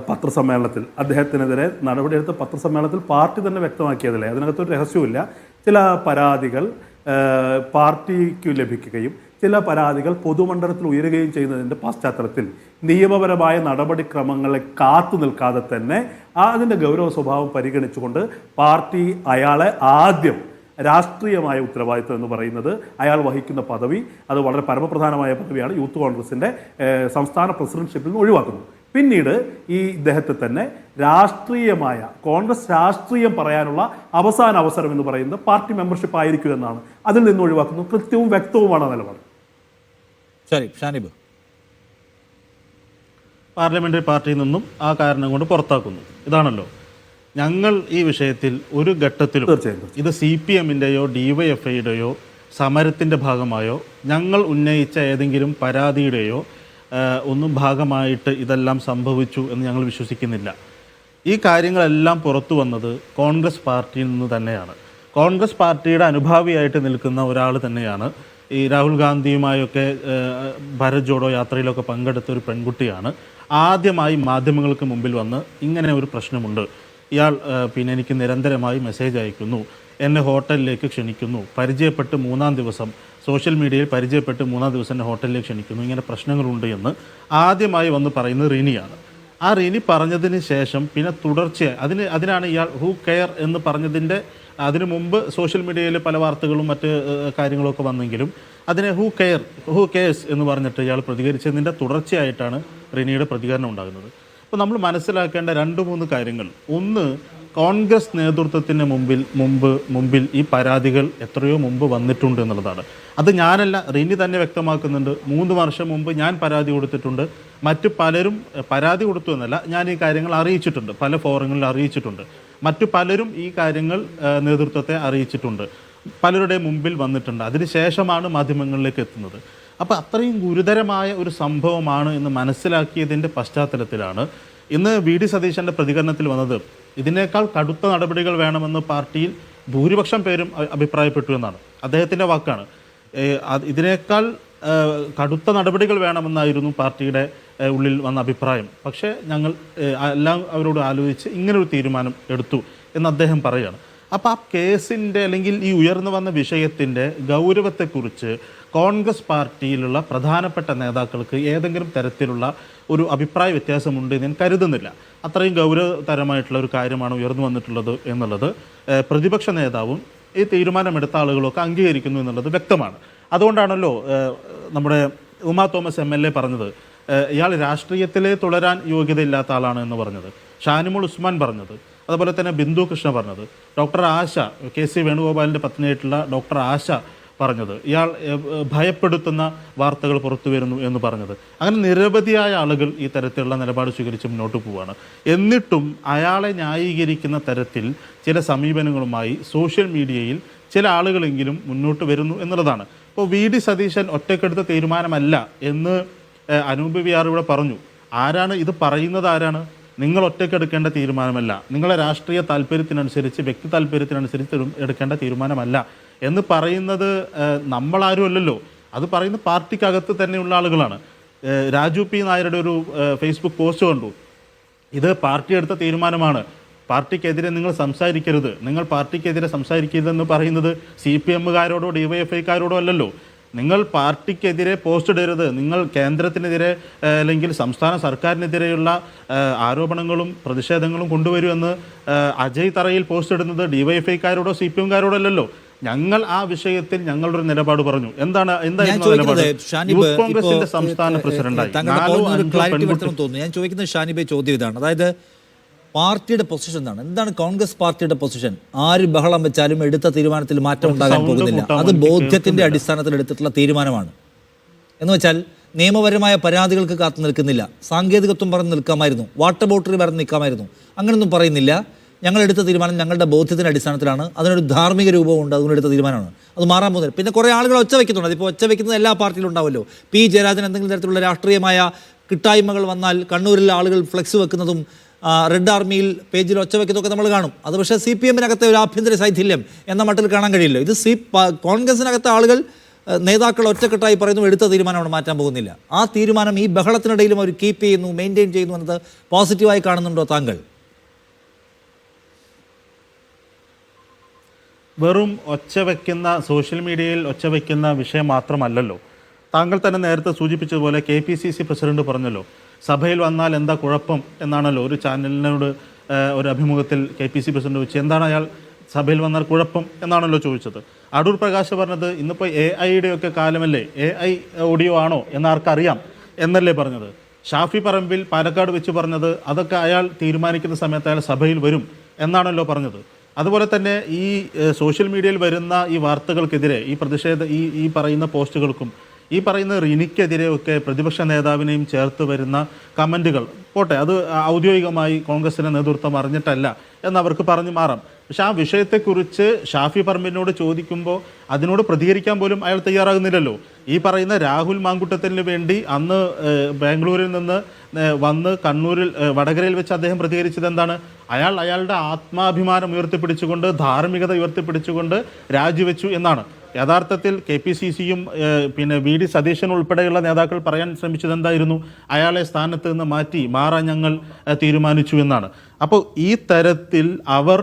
പത്രസമ്മേളനത്തിൽ അദ്ദേഹത്തിനെതിരെ നടപടിയെടുത്ത പത്രസമ്മേളനത്തിൽ പാർട്ടി തന്നെ വ്യക്തമാക്കിയതല്ലേ, അതിനകത്തൊരു രഹസ്യമില്ല. ചില പരാതികൾ പാർട്ടിക്ക് ലഭിക്കുകയും ചില പരാതികൾ പൊതുമണ്ഡലത്തിൽ ഉയരുകയും ചെയ്യുന്നതിൻ്റെ പശ്ചാത്തലത്തിൽ നിയമപരമായ നടപടിക്രമങ്ങളെ കാത്തു നിൽക്കാതെ തന്നെ അതിൻ്റെ ഗൗരവ സ്വഭാവം പരിഗണിച്ചുകൊണ്ട് പാർട്ടി അയാളെ ആദ്യം രാഷ്ട്രീയമായ ഉത്തരവാദിത്വം എന്ന് പറയുന്നത് അയാൾ വഹിക്കുന്ന പദവി, അത് വളരെ പരമപ്രധാനമായ പദവിയാണ്, യൂത്ത് കോൺഗ്രസിൻ്റെ സംസ്ഥാന പ്രസിഡന്റ്ഷിപ്പിൽ നിന്ന് ഒഴിവാക്കുന്നു. പിന്നീട് ഈ ഇദ്ദേഹത്തെ തന്നെ രാഷ്ട്രീയമായ, കോൺഗ്രസ് രാഷ്ട്രീയം പറയാനുള്ള അവസാന അവസരം എന്ന് പറയുന്നത് പാർട്ടി മെമ്പർഷിപ്പ് ആയിരിക്കും എന്നാണ്. അതിൽ നിന്ന് ഒഴിവാക്കുന്നു. കൃത്യവും വ്യക്തവുമാണ് നിലപാട്. ശരി, ഷാനിബ്. പാർലമെൻ്ററി പാർട്ടിയിൽ നിന്നും ആ കാരണം കൊണ്ട് പുറത്താക്കുന്നു. ഇതാണല്ലോ ഞങ്ങൾ ഈ വിഷയത്തിൽ ഒരു ഘട്ടത്തിലും ഇത് CPM-ൻ്റെയോ DYFIയുടെയോ സമരത്തിൻ്റെ ഭാഗമായോ ഞങ്ങൾ ഉന്നയിച്ച ഏതെങ്കിലും പരാതിയുടെയോ ഒന്നും ഭാഗമായിട്ട് ഇതെല്ലാം സംഭവിച്ചു എന്ന് ഞങ്ങൾ വിശ്വസിക്കുന്നില്ല. ഈ കാര്യങ്ങളെല്ലാം പുറത്തു വന്നത് കോൺഗ്രസ് പാർട്ടിയിൽ നിന്ന് തന്നെയാണ്. കോൺഗ്രസ് പാർട്ടിയുടെ അനുഭാവിയായിട്ട് നിൽക്കുന്ന ഒരാൾ തന്നെയാണ്. ഈ രാഹുൽ ഗാന്ധിയുമായൊക്കെ ഭാരത് ജോഡോ യാത്രയിലൊക്കെ പങ്കെടുത്ത ഒരു പെൺകുട്ടിയാണ് ആദ്യമായി മാധ്യമങ്ങൾക്ക് മുമ്പിൽ വന്ന് ഇങ്ങനെ ഒരു പ്രശ്നമുണ്ട്, ഇയാൾ പിന്നെ എനിക്ക് നിരന്തരമായി മെസ്സേജ് അയക്കുന്നു, എന്നെ ഹോട്ടലിലേക്ക് ക്ഷണിക്കുന്നു, പരിചയപ്പെട്ട് 3-ാം ദിവസം സോഷ്യൽ മീഡിയയിൽ പരിചയപ്പെട്ട് 3-ാം ദിവസം എന്നെ ഹോട്ടലിലേക്ക് ക്ഷണിക്കുന്നു, ഇങ്ങനെ പ്രശ്നങ്ങളുണ്ട് എന്ന് ആദ്യമായി വന്ന് പറയുന്നത് റിനിയാണ്. ആ റിനി പറഞ്ഞതിന് ശേഷം പിന്നെ തുടർച്ചയായി അതിനാണ് ഇയാൾ ഹൂ കെയർ എന്ന് പറഞ്ഞതിൻ്റെ അതിനു മുമ്പ് സോഷ്യൽ മീഡിയയിൽ പല വാർത്തകളും മറ്റ് കാര്യങ്ങളൊക്കെ വന്നെങ്കിലും അതിനെ ഹൂ കെയർസ് എന്ന് പറഞ്ഞിട്ട് ഇയാൾ പ്രതികരിച്ചതിൻ്റെ തുടർച്ചയായിട്ടാണ് റിനിയുടെ പ്രതികരണം ഉണ്ടാകുന്നത്. അപ്പോൾ നമ്മൾ മനസ്സിലാക്കേണ്ട 2-3 കാര്യങ്ങൾ. ഒന്ന്, കോൺഗ്രസ് നേതൃത്വത്തിന് മുമ്പിൽ ഈ പരാതികൾ എത്രയോ മുമ്പ് വന്നിട്ടുണ്ട് എന്നുള്ളതാണ്. അത് ഞാനല്ല, റിനി തന്നെ വ്യക്തമാക്കുന്നുണ്ട്. 3 വർഷം മുമ്പ് ഞാൻ പരാതി കൊടുത്തിട്ടുണ്ട്, മറ്റു പലരും പരാതി കൊടുത്തു എന്നല്ല, ഞാൻ ഈ കാര്യങ്ങൾ അറിയിച്ചിട്ടുണ്ട്, പല ഫോറങ്ങളിൽ അറിയിച്ചിട്ടുണ്ട്, മറ്റു പലരും ഈ കാര്യങ്ങൾ നേതൃത്വത്തെ അറിയിച്ചിട്ടുണ്ട്, പലരുടെ മുമ്പിൽ വന്നിട്ടുണ്ട്. അതിനുശേഷമാണ് മാധ്യമങ്ങളിലേക്ക് എത്തുന്നത്. അപ്പോൾ അത്രയും ഗുരുതരമായ ഒരു സംഭവമാണ് എന്ന് മനസ്സിലാക്കിയതിൻ്റെ പശ്ചാത്തലത്തിലാണ് ഇന്ന് VD സതീശൻ്റെ പ്രതികരണത്തിൽ വന്നത്. ഇതിനേക്കാൾ കടുത്ത നടപടികൾ വേണമെന്ന് പാർട്ടിയിൽ ഭൂരിപക്ഷം പേരും അഭിപ്രായപ്പെട്ടു എന്നാണ് അദ്ദേഹത്തിൻ്റെ വാക്കാണ്. ഇതിനേക്കാൾ കടുത്ത നടപടികൾ വേണമെന്നായിരുന്നു പാർട്ടിയുടെ ഉള്ളിൽ വന്ന അഭിപ്രായം. പക്ഷേ ഞങ്ങൾ എല്ലാം അവരോട് ആലോചിച്ച് ഇങ്ങനൊരു തീരുമാനം എടുത്തു എന്ന് അദ്ദേഹം പറയുകയാണ്. അപ്പോൾ ആ കേസിൻ്റെ അല്ലെങ്കിൽ ഈ ഉയർന്നു വന്ന വിഷയത്തിൻ്റെ ഗൗരവത്തെക്കുറിച്ച് കോൺഗ്രസ് പാർട്ടിയിലുള്ള പ്രധാനപ്പെട്ട നേതാക്കൾക്ക് ഏതെങ്കിലും തരത്തിലുള്ള ഒരു അഭിപ്രായ വ്യത്യാസമുണ്ട് എന്ന് ഞാൻ കരുതുന്നില്ല. അത്രയും ഗൗരവതരമായിട്ടുള്ള ഒരു കാര്യമാണ് ഉയർന്നു വന്നിട്ടുള്ളത് എന്നുള്ളത് പ്രതിപക്ഷ നേതാവും ഈ തീരുമാനമെടുത്ത ആളുകളൊക്കെ അംഗീകരിക്കുന്നു എന്നുള്ളത് വ്യക്തമാണ്. അതുകൊണ്ടാണല്ലോ നമ്മുടെ ഉമാ തോമസ് MLA പറഞ്ഞത് ഇയാൾ രാഷ്ട്രീയത്തിലെ തുടരാൻ യോഗ്യതയില്ലാത്ത ആളാണ് എന്ന് പറഞ്ഞത്, ഷാനിമോൾ ഉസ്മാൻ പറഞ്ഞത്, അതുപോലെ തന്നെ ബിന്ദു കൃഷ്ണ പറഞ്ഞത്, ഡോക്ടർ ആശ, KC വേണുഗോപാലിൻ്റെ പത്നിയായിട്ടുള്ള ഡോക്ടർ ആശ പറഞ്ഞത്, ഇയാൾ ഭയപ്പെടുത്തുന്ന വാർത്തകൾ പുറത്തു വരുന്നു എന്ന് പറഞ്ഞത്. അങ്ങനെ നിരവധിയായ ആളുകൾ ഈ തരത്തിലുള്ള നിലപാട് സ്വീകരിച്ച് മുന്നോട്ട് പോവുകയാണ്. എന്നിട്ടും അയാളെ ന്യായീകരിക്കുന്ന തരത്തിൽ ചില സമീപനങ്ങളുമായി സോഷ്യൽ മീഡിയയിൽ ചില ആളുകളെങ്കിലും മുന്നോട്ട് വരുന്നു എന്നുള്ളതാണ്. ഇപ്പോൾ VD സതീശൻ ഒറ്റക്കെടുത്ത തീരുമാനമല്ല എന്ന് അനൂപ് വിആർ ഇവിടെ പറഞ്ഞു. ആരാണ് ഇത് പറയുന്നത്? ആരാണ്? നിങ്ങൾ ഒറ്റയ്ക്ക് എടുക്കേണ്ട തീരുമാനമല്ല, നിങ്ങളെ രാഷ്ട്രീയ താല്പര്യത്തിനനുസരിച്ച് വ്യക്തി താല്പര്യത്തിനനുസരിച്ച് എടുക്കേണ്ട തീരുമാനമല്ല എന്ന് പറയുന്നത് നമ്മളാരും അല്ലല്ലോ, അത് പറയുന്ന പാർട്ടിക്കകത്ത് തന്നെയുള്ള ആളുകളാണ്. രാജു പി നായരുടെ ഒരു ഫേസ്ബുക്ക് പോസ്റ്റ് കണ്ടു, ഇത് പാർട്ടി എടുത്ത തീരുമാനമാണ്, പാർട്ടിക്കെതിരെ നിങ്ങൾ സംസാരിക്കരുത്, നിങ്ങൾ പാർട്ടിക്കെതിരെ സംസാരിക്കരുതെന്ന് പറയുന്നത് CPM-കാരോടോ DYFI-കാരോടോ അല്ലല്ലോ. നിങ്ങൾ പാർട്ടിക്കെതിരെ പോസ്റ്റ് ഇടരുത്, നിങ്ങൾ കേന്ദ്രത്തിനെതിരെ അല്ലെങ്കിൽ സംസ്ഥാന സർക്കാരിനെതിരെയുള്ള ആരോപണങ്ങളും പ്രതിഷേധങ്ങളും കൊണ്ടുവരുമെന്ന് അജയ് തറയിൽ പോസ്റ്റ് ഇടുന്നത് DYFI-കാരോടോ CPM-കാരോടോ അല്ലല്ലോ. ഞങ്ങൾ ആ വിഷയത്തിൽ ഞങ്ങളുടെ ഒരു നിലപാട് പറഞ്ഞു. എന്തായിരുന്നു നിലപാട്? യൂത്ത് കോൺഗ്രസിന്റെ സംസ്ഥാന പ്രസിഡന്റായി ഞാൻ ചോദിക്കുന്നത് ഷാനിബെ ചോദ്യം ഇതാണ്, അതായത് പാർട്ടിയുടെ പൊസിഷൻ എന്താണ് കോൺഗ്രസ് പാർട്ടിയുടെ പൊസിഷൻ? ആര് ബഹളം വെച്ചാലും എടുത്ത തീരുമാനത്തിൽ മാറ്റം ഉണ്ടാകാൻ പോകുന്നില്ല, അത് ബോധ്യത്തിന്റെ അടിസ്ഥാനത്തിൽ എടുത്തിട്ടുള്ള തീരുമാനമാണ്. എന്ന് വെച്ചാൽ നിയമപരമായ പരാതികൾക്ക് കാത്തു നിൽക്കുന്നില്ല, സാങ്കേതികത്വം പറഞ്ഞ് നിൽക്കാമായിരുന്നു, വാട്ടർ ബോട്ടിൽ പറഞ്ഞ് നിൽക്കാമായിരുന്നു, അങ്ങനെയൊന്നും പറയുന്നില്ല. ഞങ്ങളെടുത്ത തീരുമാനം ഞങ്ങളുടെ ബോധ്യത്തിൻ്റെ അടിസ്ഥാനത്തിലാണ്, അതിനൊരു ധാർമ്മിക രൂപമുണ്ട്, അതുകൊണ്ടെടുത്ത തീരുമാനമാണ്, അത് മാറാൻ പോകുന്നത്. പിന്നെ കുറേ ആളുകൾ ഒച്ച വയ്ക്കുന്നുണ്ട്, അതിപ്പോൾ ഒച്ച വയ്ക്കുന്നത് എല്ലാ പാർട്ടിയിലും ഉണ്ടാവുമല്ലോ. P. ജയരാജൻ എന്തെങ്കിലും തരത്തിലുള്ള രാഷ്ട്രീയമായ കിട്ടായ്മകൾ വന്നാൽ കണ്ണൂരിലെ ആളുകൾ ഫ്ലെക്സ് വെക്കുന്നതും റെഡ് ആർമിയിൽ പേജിൽ ഒച്ച വയ്ക്കുന്നതൊക്കെ നമ്മൾ കാണും. അത് പക്ഷേ CPM-നകത്തെ ഒരു ആഭ്യന്തര ശൈഥില്യം എന്ന മട്ടിൽ കാണാൻ കഴിയില്ല. ഇത് കോൺഗ്രസിനകത്തെ ആളുകൾ നേതാക്കൾ ഒറ്റക്കെട്ടായി പറയുന്നു എടുത്ത തീരുമാനമാണ്, മാറ്റാൻ പോകുന്നില്ല. ആ തീരുമാനം ഈ ബഹളത്തിനിടയിലും അവർ കീപ്പ് ചെയ്യുന്നു, മെയിൻറ്റെയിൻ ചെയ്യുന്നു എന്നത് പോസിറ്റീവായി കാണുന്നുണ്ടോ താങ്കൾ? വെറും ഒച്ചവെക്കുന്ന സോഷ്യൽ മീഡിയയിൽ ഒച്ചവെക്കുന്ന വിഷയം മാത്രമല്ലല്ലോ. താങ്കൾ തന്നെ നേരത്തെ സൂചിപ്പിച്ചതുപോലെ KPCC പ്രസിഡന്റ് പറഞ്ഞല്ലോ, സഭയിൽ വന്നാൽ എന്താ കുഴപ്പം എന്നാണല്ലോ ഒരു ചാനലിനോട് ഒരു അഭിമുഖത്തിൽ KPCC പ്രസിഡന്റ് ചോദിച്ചു, എന്താണ് അയാൾ സഭയിൽ വന്നാൽ കുഴപ്പം എന്നാണല്ലോ ചോദിച്ചത്. അടൂർ പ്രകാശ് പറഞ്ഞത് ഇന്നിപ്പോൾ AI-യുടെ ഒക്കെ കാലമല്ലേ, AI ഓഡിയോ ആണോ എന്നാർക്കറിയാം എന്നല്ലേ പറഞ്ഞത്. ഷാഫി പറമ്പിൽ പാലക്കാട് വെച്ച് പറഞ്ഞത് അതൊക്കെ അയാൾ തീരുമാനിക്കുന്ന സമയത്ത് അയാൾ സഭയിൽ വരും എന്നാണല്ലോ പറഞ്ഞത്. അതുപോലെ തന്നെ ഈ സോഷ്യൽ മീഡിയയിൽ വരുന്ന ഈ വാർത്തകൾക്കെതിരെ, ഈ ഈ പറയുന്ന പോസ്റ്റുകൾക്കും ഈ പറയുന്ന റിനിക്കെതിരെയൊക്കെ പ്രതിപക്ഷ നേതാവിനെയും ചേർത്ത് വരുന്ന കമൻറ്റുകൾ പോട്ടെ, അത് ഔദ്യോഗികമായി കോൺഗ്രസിൻ്റെ നേതൃത്വം അറിഞ്ഞിട്ടല്ല എന്നവർക്ക് പറഞ്ഞു മാറാം. പക്ഷെ ആ വിഷയത്തെക്കുറിച്ച് ഷാഫി പറമ്പിനോട് ചോദിക്കുമ്പോൾ അതിനോട് പ്രതികരിക്കാൻ പോലും അയാൾ തയ്യാറാകുന്നില്ലല്ലോ. ഈ പറയുന്ന രാഹുൽ മാങ്കുട്ടത്തിന് വേണ്ടി അന്ന് ബാംഗ്ലൂരിൽ നിന്ന് വന്ന് കണ്ണൂരിൽ വടകരയിൽ വെച്ച് അദ്ദേഹം പ്രതികരിച്ചത് എന്താണ്? അയാളുടെ ആത്മാഭിമാനം ഉയർത്തിപ്പിടിച്ചുകൊണ്ട്, ധാർമ്മികത ഉയർത്തിപ്പിടിച്ചുകൊണ്ട് രാജിവെച്ചു എന്നാണ്. യഥാർത്ഥത്തിൽ KPCC-യും പിന്നെ VD സതീശൻ ഉൾപ്പെടെയുള്ള നേതാക്കൾ പറയാൻ ശ്രമിച്ചത് എന്തായിരുന്നു? അയാളെ സ്ഥാനത്ത് നിന്ന് മാറാൻ ഞങ്ങൾ തീരുമാനിച്ചു എന്നാണ്. അപ്പോൾ ഈ തരത്തിൽ അവർ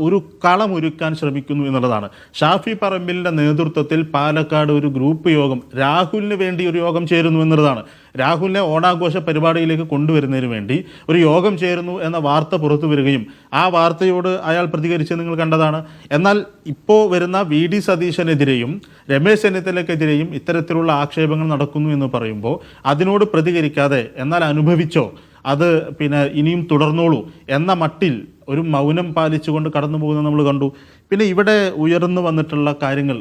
ഒരു കളമൊരുക്കാൻ ശ്രമിക്കുന്നു എന്നുള്ളതാണ്. ഷാഫി പറമ്പിലിൻ്റെ നേതൃത്വത്തിൽ പാലക്കാട് ഒരു ഗ്രൂപ്പ് യോഗം, രാഹുലിന് വേണ്ടി ഒരു യോഗം ചേരുന്നു എന്നുള്ളതാണ്. രാഹുലിനെ ഓണാഘോഷ പരിപാടിയിലേക്ക് കൊണ്ടുവരുന്നതിന് വേണ്ടി ഒരു യോഗം ചേരുന്നു എന്ന വാർത്ത പുറത്തു വരികയും ആ വാർത്തയോട് അയാൾ പ്രതികരിച്ച് നിങ്ങൾ കണ്ടതാണ്. എന്നാൽ ഇപ്പോൾ വരുന്ന VD സതീശനെതിരെയും രമേശ് ചെന്നിത്തലയ്ക്കെതിരെയും ഇത്തരത്തിലുള്ള ആക്ഷേപങ്ങൾ നടക്കുന്നു എന്ന് പറയുമ്പോൾ അതിനോട് പ്രതികരിക്കാതെ എന്നാൽ അനുഭവിച്ചോ, അത് പിന്നെ ഇനിയും തുടർന്നോളൂ എന്ന മട്ടിൽ ഒരു മൗനം പാലിച്ചുകൊണ്ട് കടന്നു പോകുന്നത് നമ്മൾ കണ്ടു. പിന്നെ ഇവിടെ ഉയർന്നു വന്നിട്ടുള്ള കാര്യങ്ങൾ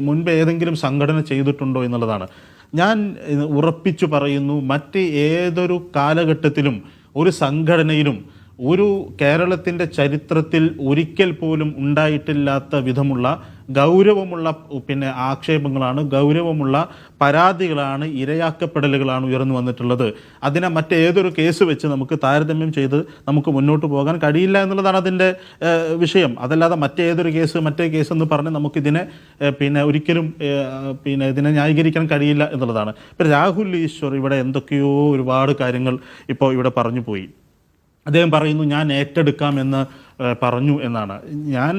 മുൻപ് ഏതെങ്കിലും സംഘടന ചെയ്തിട്ടുണ്ടോ എന്നുള്ളതാണ്. ഞാൻ ഉറപ്പിച്ചു പറയുന്നു, മറ്റ് ഏതൊരു കാലഘട്ടത്തിലും ഒരു സംഘടനയിലും ഒരു കേരളത്തിൻ്റെ ചരിത്രത്തിൽ ഒരിക്കൽ പോലും ഉണ്ടായിട്ടില്ലാത്ത വിധമുള്ള ഗൗരവമുള്ള പിന്നെ ആക്ഷേപങ്ങളാണ്, ഗൗരവമുള്ള പരാതികളാണ്, ഇരയാക്കപ്പെടലുകളാണ് ഉയർന്നു വന്നിട്ടുള്ളത്. അതിനെ മറ്റേതൊരു കേസ് വെച്ച് നമുക്ക് താരതമ്യം ചെയ്ത് നമുക്ക് മുന്നോട്ട് പോകാൻ കഴിയില്ല എന്നുള്ളതാണ് അതിൻ്റെ വിഷയം. അതല്ലാതെ മറ്റേ കേസ് എന്ന് പറഞ്ഞ് നമുക്കിതിനെ പിന്നെ ഒരിക്കലും പിന്നെ ഇതിനെ ന്യായീകരിക്കാൻ കഴിയില്ല എന്നുള്ളതാണ്. ഇപ്പം രാഹുൽ ഈശ്വർ ഇവിടെ എന്തൊക്കെയോ ഒരുപാട് കാര്യങ്ങൾ ഇപ്പോൾ ഇവിടെ പറഞ്ഞു പോയി. അദ്ദേഹം പറയുന്നു ഞാൻ ഏറ്റെടുക്കാമെന്ന് പറഞ്ഞു എന്നാണ്. ഞാൻ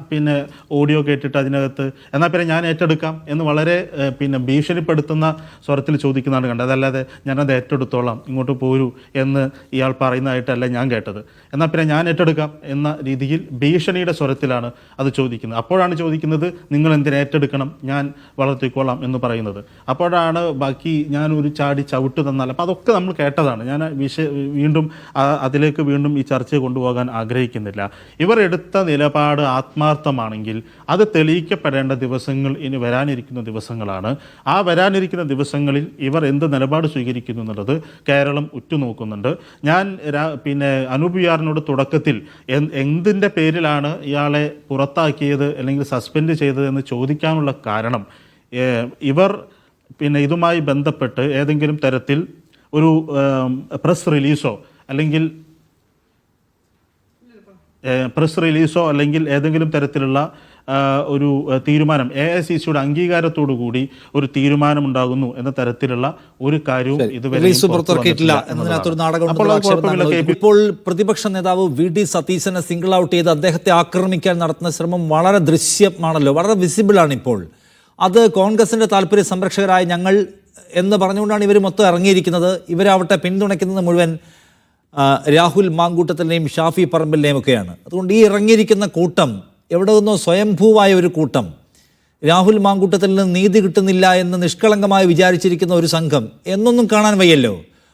പിന്നെ ഓഡിയോ കേട്ടിട്ട് അതിനകത്ത് എന്നാൽ പിന്നെ ഞാൻ ഏറ്റെടുക്കാം എന്ന് വളരെ പിന്നെ ഭീഷണിപ്പെടുത്തുന്ന സ്വരത്തിൽ ചോദിക്കുന്നതാണ് കണ്ടത്. അതല്ലാതെ ഞാനത് ഏറ്റെടുത്തോളാം, ഇങ്ങോട്ട് പോരൂ എന്ന് ഇയാൾ പറയുന്നതായിട്ടല്ല ഞാൻ കേട്ടത്. എന്നാൽ പിന്നെ ഞാൻ ഏറ്റെടുക്കാം എന്ന രീതിയിൽ ഭീഷണിയുടെ സ്വരത്തിലാണ് അത് ചോദിക്കുന്നത്. അപ്പോഴാണ് ചോദിക്കുന്നത് നിങ്ങൾ എന്തിന് ഏറ്റെടുക്കണം, ഞാൻ വളർത്തിക്കോളാം എന്ന് പറയുന്നത്. അപ്പോഴാണ് ബാക്കി ഞാനൊരു ചവിട്ട് തന്നാൽ, അപ്പോൾ അതൊക്കെ നമ്മൾ കേട്ടതാണ്. ഞാൻ വീണ്ടും അതിലേക്ക് ഈ ചർച്ചയെ കൊണ്ടുപോകാൻ ആഗ്രഹിക്കുന്നില്ല. ഇവർ എടുത്ത നിലപാട് ആത്മാർത്ഥമാണെങ്കിൽ അത് തെളിയിക്കപ്പെടേണ്ട ദിവസങ്ങൾ ഇനി വരാനിരിക്കുന്ന ദിവസങ്ങളാണ്. ആ വരാനിരിക്കുന്ന ദിവസങ്ങളിൽ ഇവർ എന്ത് നിലപാട് സ്വീകരിക്കുന്നു എന്നുള്ളത് കേരളം ഉറ്റുനോക്കുന്നുണ്ട്. ഞാൻ പിന്നെ അനൂപ് വിയാറിനോട് തുടക്കത്തിൽ എന്തിൻ്റെ പേരിലാണ് ഇയാളെ പുറത്താക്കിയത് അല്ലെങ്കിൽ സസ്പെൻഡ് ചെയ്തത് എന്ന് ചോദിക്കാനുള്ള കാരണം, ഇവർ പിന്നെ ഇതുമായി ബന്ധപ്പെട്ട് ഏതെങ്കിലും തരത്തിൽ ഒരു പ്രസ് റിലീസോ അല്ലെങ്കിൽ പ്രസ് റിലീസോ അല്ലെങ്കിൽ ഏതെങ്കിലും തരത്തിലുള്ള ഒരു തീരുമാനം AICCയുടെ അംഗീകാരത്തോടു കൂടി ഒരു തീരുമാനം ഉണ്ടാകുന്നു എന്ന തരത്തിലുള്ള ഒരു കാര്യവും ഇതുവരെ പുറത്തിറക്കിയിട്ടില്ല എന്നതിനകത്തൊരു നാടകം. ഇപ്പോൾ പ്രതിപക്ഷ നേതാവ് VD സതീശനെ സിംഗിൾ ഔട്ട് ചെയ്ത് അദ്ദേഹത്തെ ആക്രമിക്കാൻ നടത്തുന്ന ശ്രമം വളരെ ദൃശ്യമാണല്ലോ, വളരെ വിസിബിൾ ആണ് ഇപ്പോൾ. അത് കോൺഗ്രസിന്റെ താല്പര്യ സംരക്ഷകരായ ഞങ്ങൾ എന്ന് പറഞ്ഞുകൊണ്ടാണ് ഇവർ മൊത്തം ഇറങ്ങിയിരിക്കുന്നത്. ഇവരാവട്ടെ പിന്തുണയ്ക്കുന്നത് മുഴുവൻ രാഹുൽ മാങ്കൂട്ടത്തിനെയും ഷാഫി പറമ്പിലിനെയും ഒക്കെയാണ്. അതുകൊണ്ട് ഈ ഇറങ്ങിയിരിക്കുന്ന കൂട്ടം എവിടെ നിന്നോ സ്വയംഭൂവായ ഒരു കൂട്ടം, രാഹുൽ മാങ്കൂട്ടത്തിൽ നിന്ന് നീതി കിട്ടുന്നില്ല എന്ന് നിഷ്കളങ്കമായി വിചാരിച്ചിരിക്കുന്ന ഒരു സംഘം എന്നൊന്നും കാണാൻ വയ്യല്ലോ.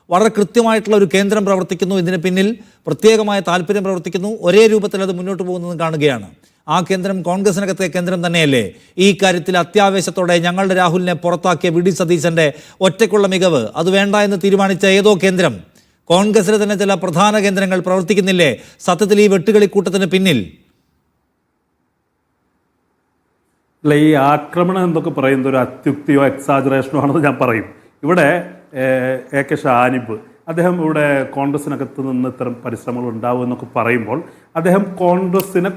വളരെ കൃത്യമായിട്ടുള്ള ഒരു കേന്ദ്രം പ്രവർത്തിക്കുന്നു, ഇതിന് പിന്നിൽ പ്രത്യേകമായ താല്പര്യം പ്രവർത്തിക്കുന്നു, ഒരേ രൂപത്തിൽ അത് മുന്നോട്ട് പോകുന്നത് കാണുകയാണ്. ആ കേന്ദ്രം കോൺഗ്രസിനകത്തെ കേന്ദ്രം തന്നെയല്ലേ. ഈ കാര്യത്തിൽ അത്യാവേശത്തോടെ ഞങ്ങളുടെ രാഹുലിനെ പുറത്താക്കിയ VD സതീശന്റെ ഒറ്റയ്ക്കുള്ള മികവ് അത് വേണ്ട എന്ന് തീരുമാനിച്ച ഏതോ കേന്ദ്രം, കോൺഗ്രസിലെ തന്നെ ചില പ്രധാന കേന്ദ്രങ്ങൾ പ്രവർത്തിക്കുന്നില്ലേ സത്യത്തിൽ ഈ വെട്ടുകളിക്കൂട്ടത്തിന് പിന്നിൽ? അല്ല, ഈ ആക്രമണം എന്നൊക്കെ പറയുന്നത് ഒരു അത്യുക്തിയോ എക്സാജറേഷനോ ആണെന്ന് ഞാൻ പറയും. ഇവിടെ AK ഷാനിബ് അദ്ദേഹം ഇവിടെ കോൺഗ്രസിനകത്ത് നിന്ന് ഇത്തരം പരിശ്രമങ്ങൾ ഉണ്ടാവും എന്നൊക്കെ പറയുമ്പോൾ അദ്ദേഹം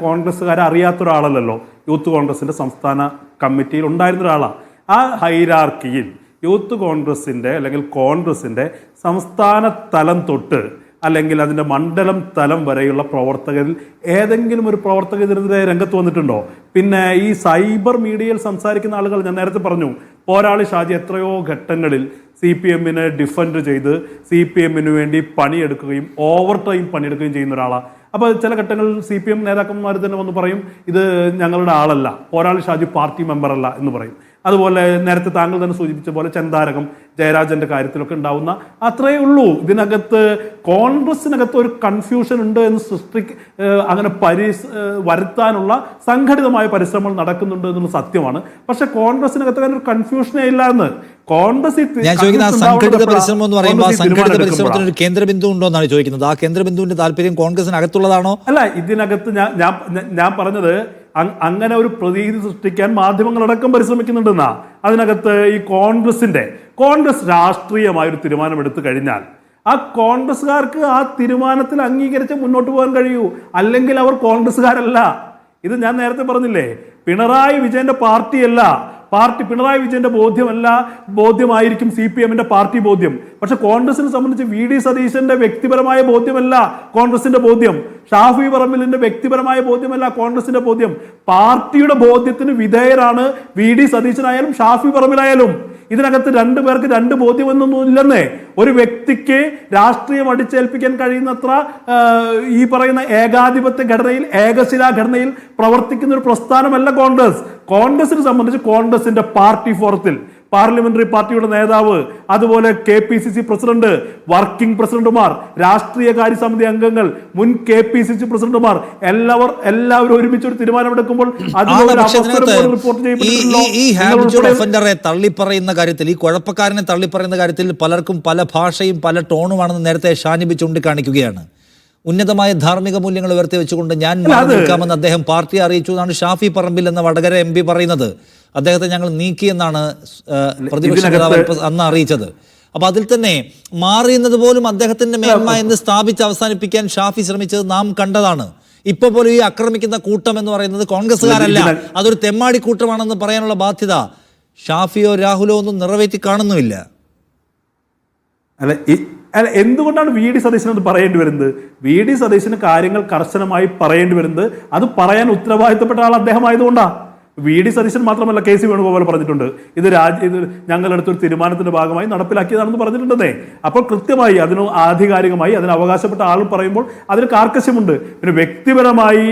കോൺഗ്രസ്സുകാരെ അറിയാത്ത ഒരാളല്ലല്ലോ. യൂത്ത് കോൺഗ്രസിൻ്റെ സംസ്ഥാന കമ്മിറ്റിയിൽ ഉണ്ടായിരുന്ന ഒരാളാണ്. ആ ഹൈരാർക്കിയിൽ യൂത്ത് കോൺഗ്രസിൻ്റെ അല്ലെങ്കിൽ കോൺഗ്രസിൻ്റെ സംസ്ഥാന തലം തൊട്ട് അല്ലെങ്കിൽ അതിൻ്റെ മണ്ഡലം തലം വരെയുള്ള പ്രവർത്തകരിൽ ഏതെങ്കിലും ഒരു പ്രവർത്തക ഇതിനെതിരെ രംഗത്ത് വന്നിട്ടുണ്ടോ? പിന്നെ ഈ സൈബർ മീഡിയയിൽ സംസാരിക്കുന്ന ആളുകൾ, ഞാൻ നേരത്തെ പറഞ്ഞു, പോരാളി ഷാജി എത്രയോ ഘട്ടങ്ങളിൽ CPMനെ ഡിഫെൻഡ് ചെയ്ത് CPMന് വേണ്ടി പണിയെടുക്കുകയും ഓവർ ടൈം പണിയെടുക്കുകയും ചെയ്യുന്ന ഒരാളാണ്. അപ്പോൾ ചില ഘട്ടങ്ങളിൽ CPM നേതാക്കന്മാർ തന്നെ വന്ന് പറയും, ഇത് ഞങ്ങളുടെ ആളല്ല, പോരാളി ഷാജി പാർട്ടി മെമ്പറല്ല എന്ന് പറയും. അതുപോലെ നേരത്തെ താങ്കൾ തന്നെ സൂചിപ്പിച്ച പോലെ ചെന്താരകം ജയരാജന്റെ കാര്യത്തിലൊക്കെ ഉണ്ടാവുന്ന അത്രയേ ഉള്ളൂ. ഇതിനകത്ത് കോൺഗ്രസിനകത്ത് ഒരു കൺഫ്യൂഷൻ ഉണ്ട് എന്ന് അങ്ങനെ വരുത്താനുള്ള സംഘടിതമായ പരിശ്രമങ്ങൾ നടക്കുന്നുണ്ട് എന്നുള്ള സത്യമാണ്. പക്ഷെ കോൺഗ്രസിനകത്ത് അങ്ങനെ ഒരു കൺഫ്യൂഷനേ ഇല്ല എന്ന് കോൺഗ്രസ്. ഞാൻ ചോദിക്കുന്നത് സംഘടിത പരിശ്രമം എന്ന് പറയുമ്പോൾ സംഘടിത പരിശ്രമത്തിന് ഒരു കേന്ദ്രബിന്ദു ഉണ്ടോ എന്നാണ് ചോദിക്കുന്നത്. ആ കേന്ദ്രബിന്ദുവിന്റെ താല്പര്യം കോൺഗ്രസിനകത്തുള്ളതാണോ? അല്ല, ഇതിനകത്ത് ഞാൻ പറഞ്ഞത് അങ്ങനെ ഒരു പ്രതീതി സൃഷ്ടിക്കാൻ മാധ്യമങ്ങളടക്കം പരിശ്രമിക്കുന്നുണ്ടെന്നാ. അതിനകത്ത് ഈ കോൺഗ്രസ് രാഷ്ട്രീയമായൊരു തീരുമാനമെടുത്തു കഴിഞ്ഞാൽ ആ കോൺഗ്രസ്സുകാർക്ക് ആ തീരുമാനത്തിൽ അംഗീകരിച്ച് മുന്നോട്ട് പോകാൻ കഴിയൂ, അല്ലെങ്കിൽ അവർ കോൺഗ്രസ്സുകാരല്ല. ഇത് ഞാൻ നേരത്തെ പറഞ്ഞില്ലേ, പിണറായി വിജയന്റെ പാർട്ടിയല്ല, പിണറായി വിജയന്റെ ബോധ്യമായിരിക്കും CPMന്റെ പാർട്ടി ബോധ്യം. പക്ഷെ കോൺഗ്രസിനെ സംബന്ധിച്ച് VD സതീശന്റെ വ്യക്തിപരമായ ബോധ്യമല്ല കോൺഗ്രസിന്റെ ബോധ്യം, ഷാഫി പറമ്പിലിന്റെ വ്യക്തിപരമായ ബോധ്യമല്ല കോൺഗ്രസിന്റെ ബോധ്യം. പാർട്ടിയുടെ ബോധ്യത്തിന് വിധേയരാണ് VD സതീശനായാലും ഷാഫി പറമ്പിലായാലും. ഇതിനകത്ത് രണ്ടു പേർക്ക് രണ്ട് ബോധ്യമൊന്നും ഇല്ലെന്നേ. ഒരു വ്യക്തിക്ക് രാഷ്ട്രീയം അടിച്ചേൽപ്പിക്കാൻ കഴിയുന്നത്ര ഈ പറയുന്ന ഏകാധിപത്യ ഘടനയിൽ, ഏകശിലാ ഘടനയിൽ പ്രവർത്തിക്കുന്ന ഒരു പ്രസ്ഥാനമല്ല കോൺഗ്രസിനെ സംബന്ധിച്ച് കോൺഗ്രസിന്റെ പാർട്ടി ഫോറത്തിൽ പാർലമെന്ററി പാർട്ടിയുടെ നേതാവ്, അതുപോലെ KPCC പ്രസിഡന്റ്, വർക്കിംഗ് പ്രസിഡന്റുമാർ, രാഷ്ട്രീയ കാര്യസമിതി അംഗങ്ങൾ, മുൻ KPCC പ്രസിഡന്റുമാർ എല്ലാവരും ഒരുമിച്ച് ഒരു തീരുമാനമെടുക്കുമ്പോൾ ഈ ഹാബിച്വൽ ഒഫൻഡറെ തള്ളിപ്പറയുന്ന കാര്യത്തിൽ, ഈ കുഴപ്പക്കാരനെ തള്ളിപ്പറയുന്ന കാര്യത്തിൽ പലർക്കും പല ഭാഷയും പല ടോണുമാണെന്ന് നേരത്തെ ഷാനിബ് ചൂണ്ടിക്കാണിക്കുകയാണ്. ഉന്നതമായ ധാർമ്മിക മൂല്യങ്ങൾ ഉയർത്തി വെച്ചുകൊണ്ട് ഞാൻ നിൽക്കാമെന്ന് അദ്ദേഹം പാർട്ടിയെ അറിയിച്ചു എന്നാണ് ഷാഫി പറമ്പിൽ എന്ന വടകര MP പറയുന്നത്. അദ്ദേഹത്തെ ഞങ്ങൾ നീക്കിയെന്നാണ് പ്രതിപക്ഷ നേതാവ് അന്ന് അറിയിച്ചത്. അപ്പൊ അതിൽ തന്നെ മാറിയുന്നത് പോലും അദ്ദേഹത്തിന്റെ മേന്മ എന്ന് സ്ഥാപിച്ച് അവസാനിപ്പിക്കാൻ ഷാഫി ശ്രമിച്ചത് നാം കണ്ടതാണ്. ഇപ്പൊ പോലും ഈ ആക്രമിക്കുന്ന കൂട്ടം എന്ന് പറയുന്നത് കോൺഗ്രസ്സുകാരല്ല, അതൊരു തെമ്മാടി കൂട്ടമാണെന്ന് പറയാനുള്ള ബാധ്യത ഷാഫിയോ രാഹുലോ ഒന്നും നിറവേറ്റി കാണുന്നുമില്ല. അല്ല, എന്തുകൊണ്ടാണ് VD സതീശൻ അത് പറയേണ്ടി വരുന്നത്? VD സതീശന് കാര്യങ്ങൾ കർശനമായി പറയേണ്ടി വരുന്നത് അത് പറയാൻ ഉത്തരവാദിത്തപ്പെട്ട ആൾ അദ്ദേഹം ആയതുകൊണ്ടാണ്. VD സതീശൻ മാത്രമല്ല, KC വേണുഗോപാൽ പറഞ്ഞിട്ടുണ്ട്, ഇത് ഞങ്ങളെടുത്തൊരു തീരുമാനത്തിന്റെ ഭാഗമായി നടപ്പിലാക്കിയതാണെന്ന് പറഞ്ഞിട്ടുണ്ടെന്നേ. അപ്പോൾ കൃത്യമായി ആധികാരികമായി അതിന് അവകാശപ്പെട്ട ആൾ പറയുമ്പോൾ അതിന് കാർക്കശ്യമുണ്ട്. പിന്നെ വ്യക്തിപരമായി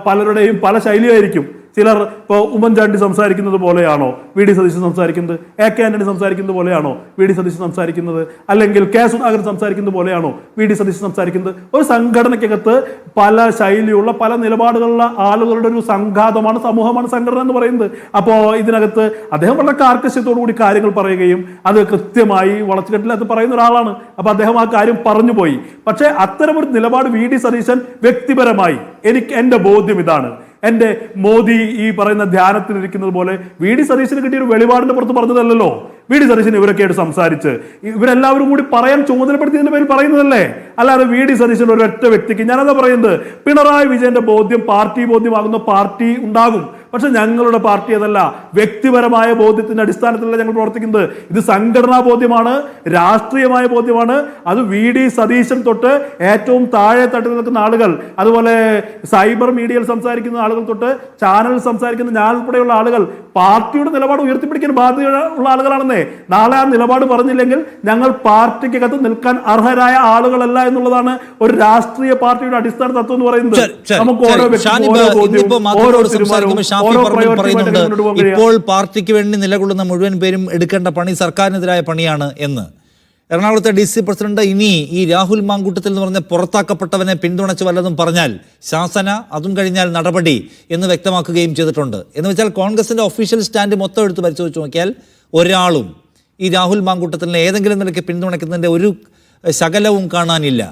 പലരുടെയും പല ശൈലിയായിരിക്കും. ചിലർ ഇപ്പോൾ ഉമ്മൻചാണ്ടി സംസാരിക്കുന്നത് പോലെയാണോ VD സതീശൻ സംസാരിക്കുന്നത്? AK ആന്റണി സംസാരിക്കുന്നത് പോലെയാണോ VD സതീശൻ സംസാരിക്കുന്നത്? അല്ലെങ്കിൽ K സുധാകരൻ സംസാരിക്കുന്നത് പോലെയാണോ VD സതീശൻ സംസാരിക്കുന്നത്? ഒരു സംഘടനയ്ക്കകത്ത് പല ശൈലിയുള്ള പല നിലപാടുകളുള്ള ആളുകളുടെ ഒരു സംഘാതമാണ്, സമൂഹമാണ് സംഘടന എന്ന് പറയുന്നത്. അപ്പോൾ ഇതിനകത്ത് അദ്ദേഹം വളരെ കാർക്കശ്യത്തോടു കൂടി കാര്യങ്ങൾ പറയുകയും അത് കൃത്യമായി വളച്ചുകെട്ടിൽ അത് പറയുന്ന ഒരാളാണ്. അപ്പോൾ അദ്ദേഹം ആ കാര്യം പറഞ്ഞു പോയി. പക്ഷേ അത്തരമൊരു നിലപാട് VD സതീശൻ വ്യക്തിപരമായി എൻ്റെ ബോധ്യം ഇതാണ്, എൻ്റെ മോദി ഈ പറയുന്ന ധ്യാനത്തിലിരിക്കുന്നത് പോലെ VD സതീശന് കിട്ടിയൊരു വെളിപാടിന്റെ പുറത്ത് പറഞ്ഞതല്ലോ. വി.ഡി. സതീശൻ ഇവരൊക്കെയായിട്ട് സംസാരിച്ച് ഇവരെല്ലാവരും കൂടി പറയാൻ ചുമതലപ്പെടുത്തിയതിന്റെ പേരിൽ പറയുന്നതല്ലേ? അല്ലാതെ വി.ഡി. സതീശൻ ഒരൊറ്റ വ്യക്തിക്ക്, ഞാനതാ പറയുന്നത്, പിണറായി വിജയന്റെ ബോധ്യം പാർട്ടി ബോധ്യമാകുന്ന പാർട്ടി ഉണ്ടാകും. പക്ഷെ ഞങ്ങളുടെ പാർട്ടി അതല്ല, വ്യക്തിപരമായ ബോധ്യത്തിന്റെ അടിസ്ഥാനത്തിലല്ല ഞങ്ങൾ പ്രവർത്തിക്കുന്നത്. ഇത് സംഘടനാ ബോധ്യമാണ്, രാഷ്ട്രീയമായ ബോധ്യമാണ്. അത് വി.ഡി. സതീശൻ തൊട്ട് ഏറ്റവും താഴെ തട്ടിൽ നിൽക്കുന്ന ആളുകൾ, അതുപോലെ സൈബർ മീഡിയയിൽ സംസാരിക്കുന്ന ആളുകൾ തൊട്ട് ചാനലിൽ സംസാരിക്കുന്ന ഞാൻ ഉൾപ്പെടെയുള്ള ആളുകൾ പാർട്ടിയുടെ നിലപാട് ഉയർത്തിപ്പിടിക്കാൻ ബാധ്യത ഉള്ള ആളുകളാണെന്നേ. നാളെ ആ നിലപാട് പറഞ്ഞില്ലെങ്കിൽ ഞങ്ങൾ പാർട്ടിക്കകത്ത് നിൽക്കാൻ അർഹരായ ആളുകളല്ല എന്നുള്ളതാണ് ഒരു രാഷ്ട്രീയ പാർട്ടിയുടെ അടിസ്ഥാന തത്വം എന്ന് പറയുന്നത്. നമുക്ക് ഓരോ വ്യക്തിയും ഓരോ ബോധ്യവും ഓരോ തീരുമാനവും ഇപ്പോൾ പാർട്ടിക്ക് വേണ്ടി നിലകൊള്ളുന്ന മുഴുവൻ പേരും എടുക്കേണ്ട പണി സർക്കാരിനെതിരായ പണിയാണ് എന്ന് എറണാകുളത്തെ DC പ്രസിഡന്റ് ഇനി ഈ രാഹുൽ മാങ്കൂട്ടത്തിൽ എന്ന് പറഞ്ഞ പുറത്താക്കപ്പെട്ടവനെ പിന്തുണച്ച് വല്ലതും പറഞ്ഞാൽ ശാസന, അതും കഴിഞ്ഞാൽ നടപടി എന്ന് വ്യക്തമാക്കുകയും ചെയ്തിട്ടുണ്ട്. എന്ന് വെച്ചാൽ കോൺഗ്രസിന്റെ ഒഫീഷ്യൽ സ്റ്റാൻഡ് മൊത്തം എടുത്ത് പരിശോധിച്ച് നോക്കിയാൽ ഒരാളും ഈ രാഹുൽ മാങ്കൂട്ടത്തിനെ ഏതെങ്കിലും നിലയ്ക്ക് പിന്തുണയ്ക്കുന്നതിന്റെ ഒരു ശകലവും കാണാനില്ല.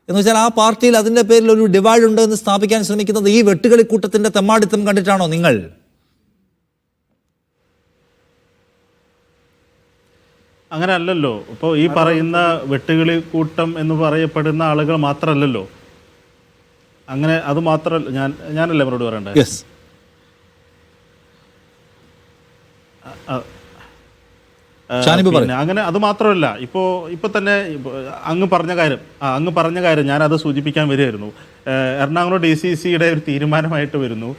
എന്ന് വെച്ചാൽ ആ പാർട്ടിയിൽ അതിൻ്റെ പേരിൽ ഒരു ഡിവൈഡ് ഉണ്ട് എന്ന് സ്ഥാപിക്കാൻ ശ്രമിക്കുന്നത് ഈ വെട്ടുകളിക്കൂട്ടത്തിന്റെ തെമ്മാടിത്തം കണ്ടിട്ടാണോ നിങ്ങൾ? അങ്ങനെ അല്ലല്ലോ. ഇപ്പോൾ ഈ പറയുന്ന വെട്ടുകിളി കൂട്ടം എന്ന് പറയപ്പെടുന്ന ആളുകൾ മാത്രമല്ലല്ലോ. അങ്ങനെ അത് മാത്രമല്ല, ഞാനല്ലേ അവരോട് പറയണ്ടേ? പിന്നെ അങ്ങനെ അത് മാത്രമല്ല, ഇപ്പോൾ തന്നെ അങ്ങ് പറഞ്ഞ കാര്യം ഞാനത് സൂചിപ്പിക്കാൻ വരികയായിരുന്നു. എറണാകുളം DCCയുടെ ഒരു തീരുമാനമായിട്ട് വരുന്നു,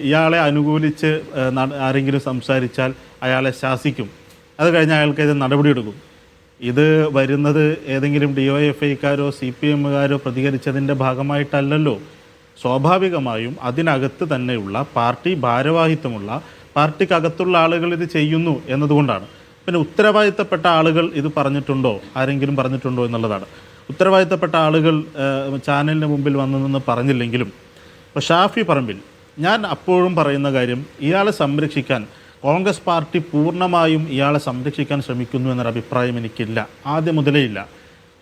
ഇയാളെ അനുകൂലിച്ച് ആരെങ്കിലും സംസാരിച്ചാൽ അയാളെ ശാസിക്കും, അത് കഴിഞ്ഞ് അയാൾക്കെതിരെ നടപടിയെടുക്കും. ഇത് വരുന്നത് ഏതെങ്കിലും DYFIക്കാരോ CPMകാരോ പ്രതികരിച്ചതിൻ്റെ ഭാഗമായിട്ടല്ലല്ലോ. സ്വാഭാവികമായും അതിനകത്ത് തന്നെയുള്ള പാർട്ടി ഭാരവാഹിത്വമുള്ള പാർട്ടിക്കകത്തുള്ള ആളുകൾ ഇത് ചെയ്യുന്നു എന്നതുകൊണ്ടാണ്. പിന്നെ ഉത്തരവാദിത്തപ്പെട്ട ആളുകൾ ഇത് പറഞ്ഞിട്ടുണ്ടോ, ആരെങ്കിലും പറഞ്ഞിട്ടുണ്ടോ എന്നുള്ളതാണ്. ഉത്തരവാദിത്തപ്പെട്ട ആളുകൾ ചാനലിന് മുമ്പിൽ വന്നു നിന്ന് പറഞ്ഞില്ലെങ്കിലും, ഇപ്പോൾ ഷാഫി പറമ്പിൽ, ഞാൻ അപ്പോഴും പറയുന്ന കാര്യം, ഇയാളെ സംരക്ഷിക്കാൻ കോൺഗ്രസ് പാർട്ടി പൂർണ്ണമായും ഇയാളെ സംരക്ഷിക്കാൻ ശ്രമിക്കുന്നു എന്നൊരു അഭിപ്രായം എനിക്കില്ല, ആദ്യം മുതലേ ഇല്ല.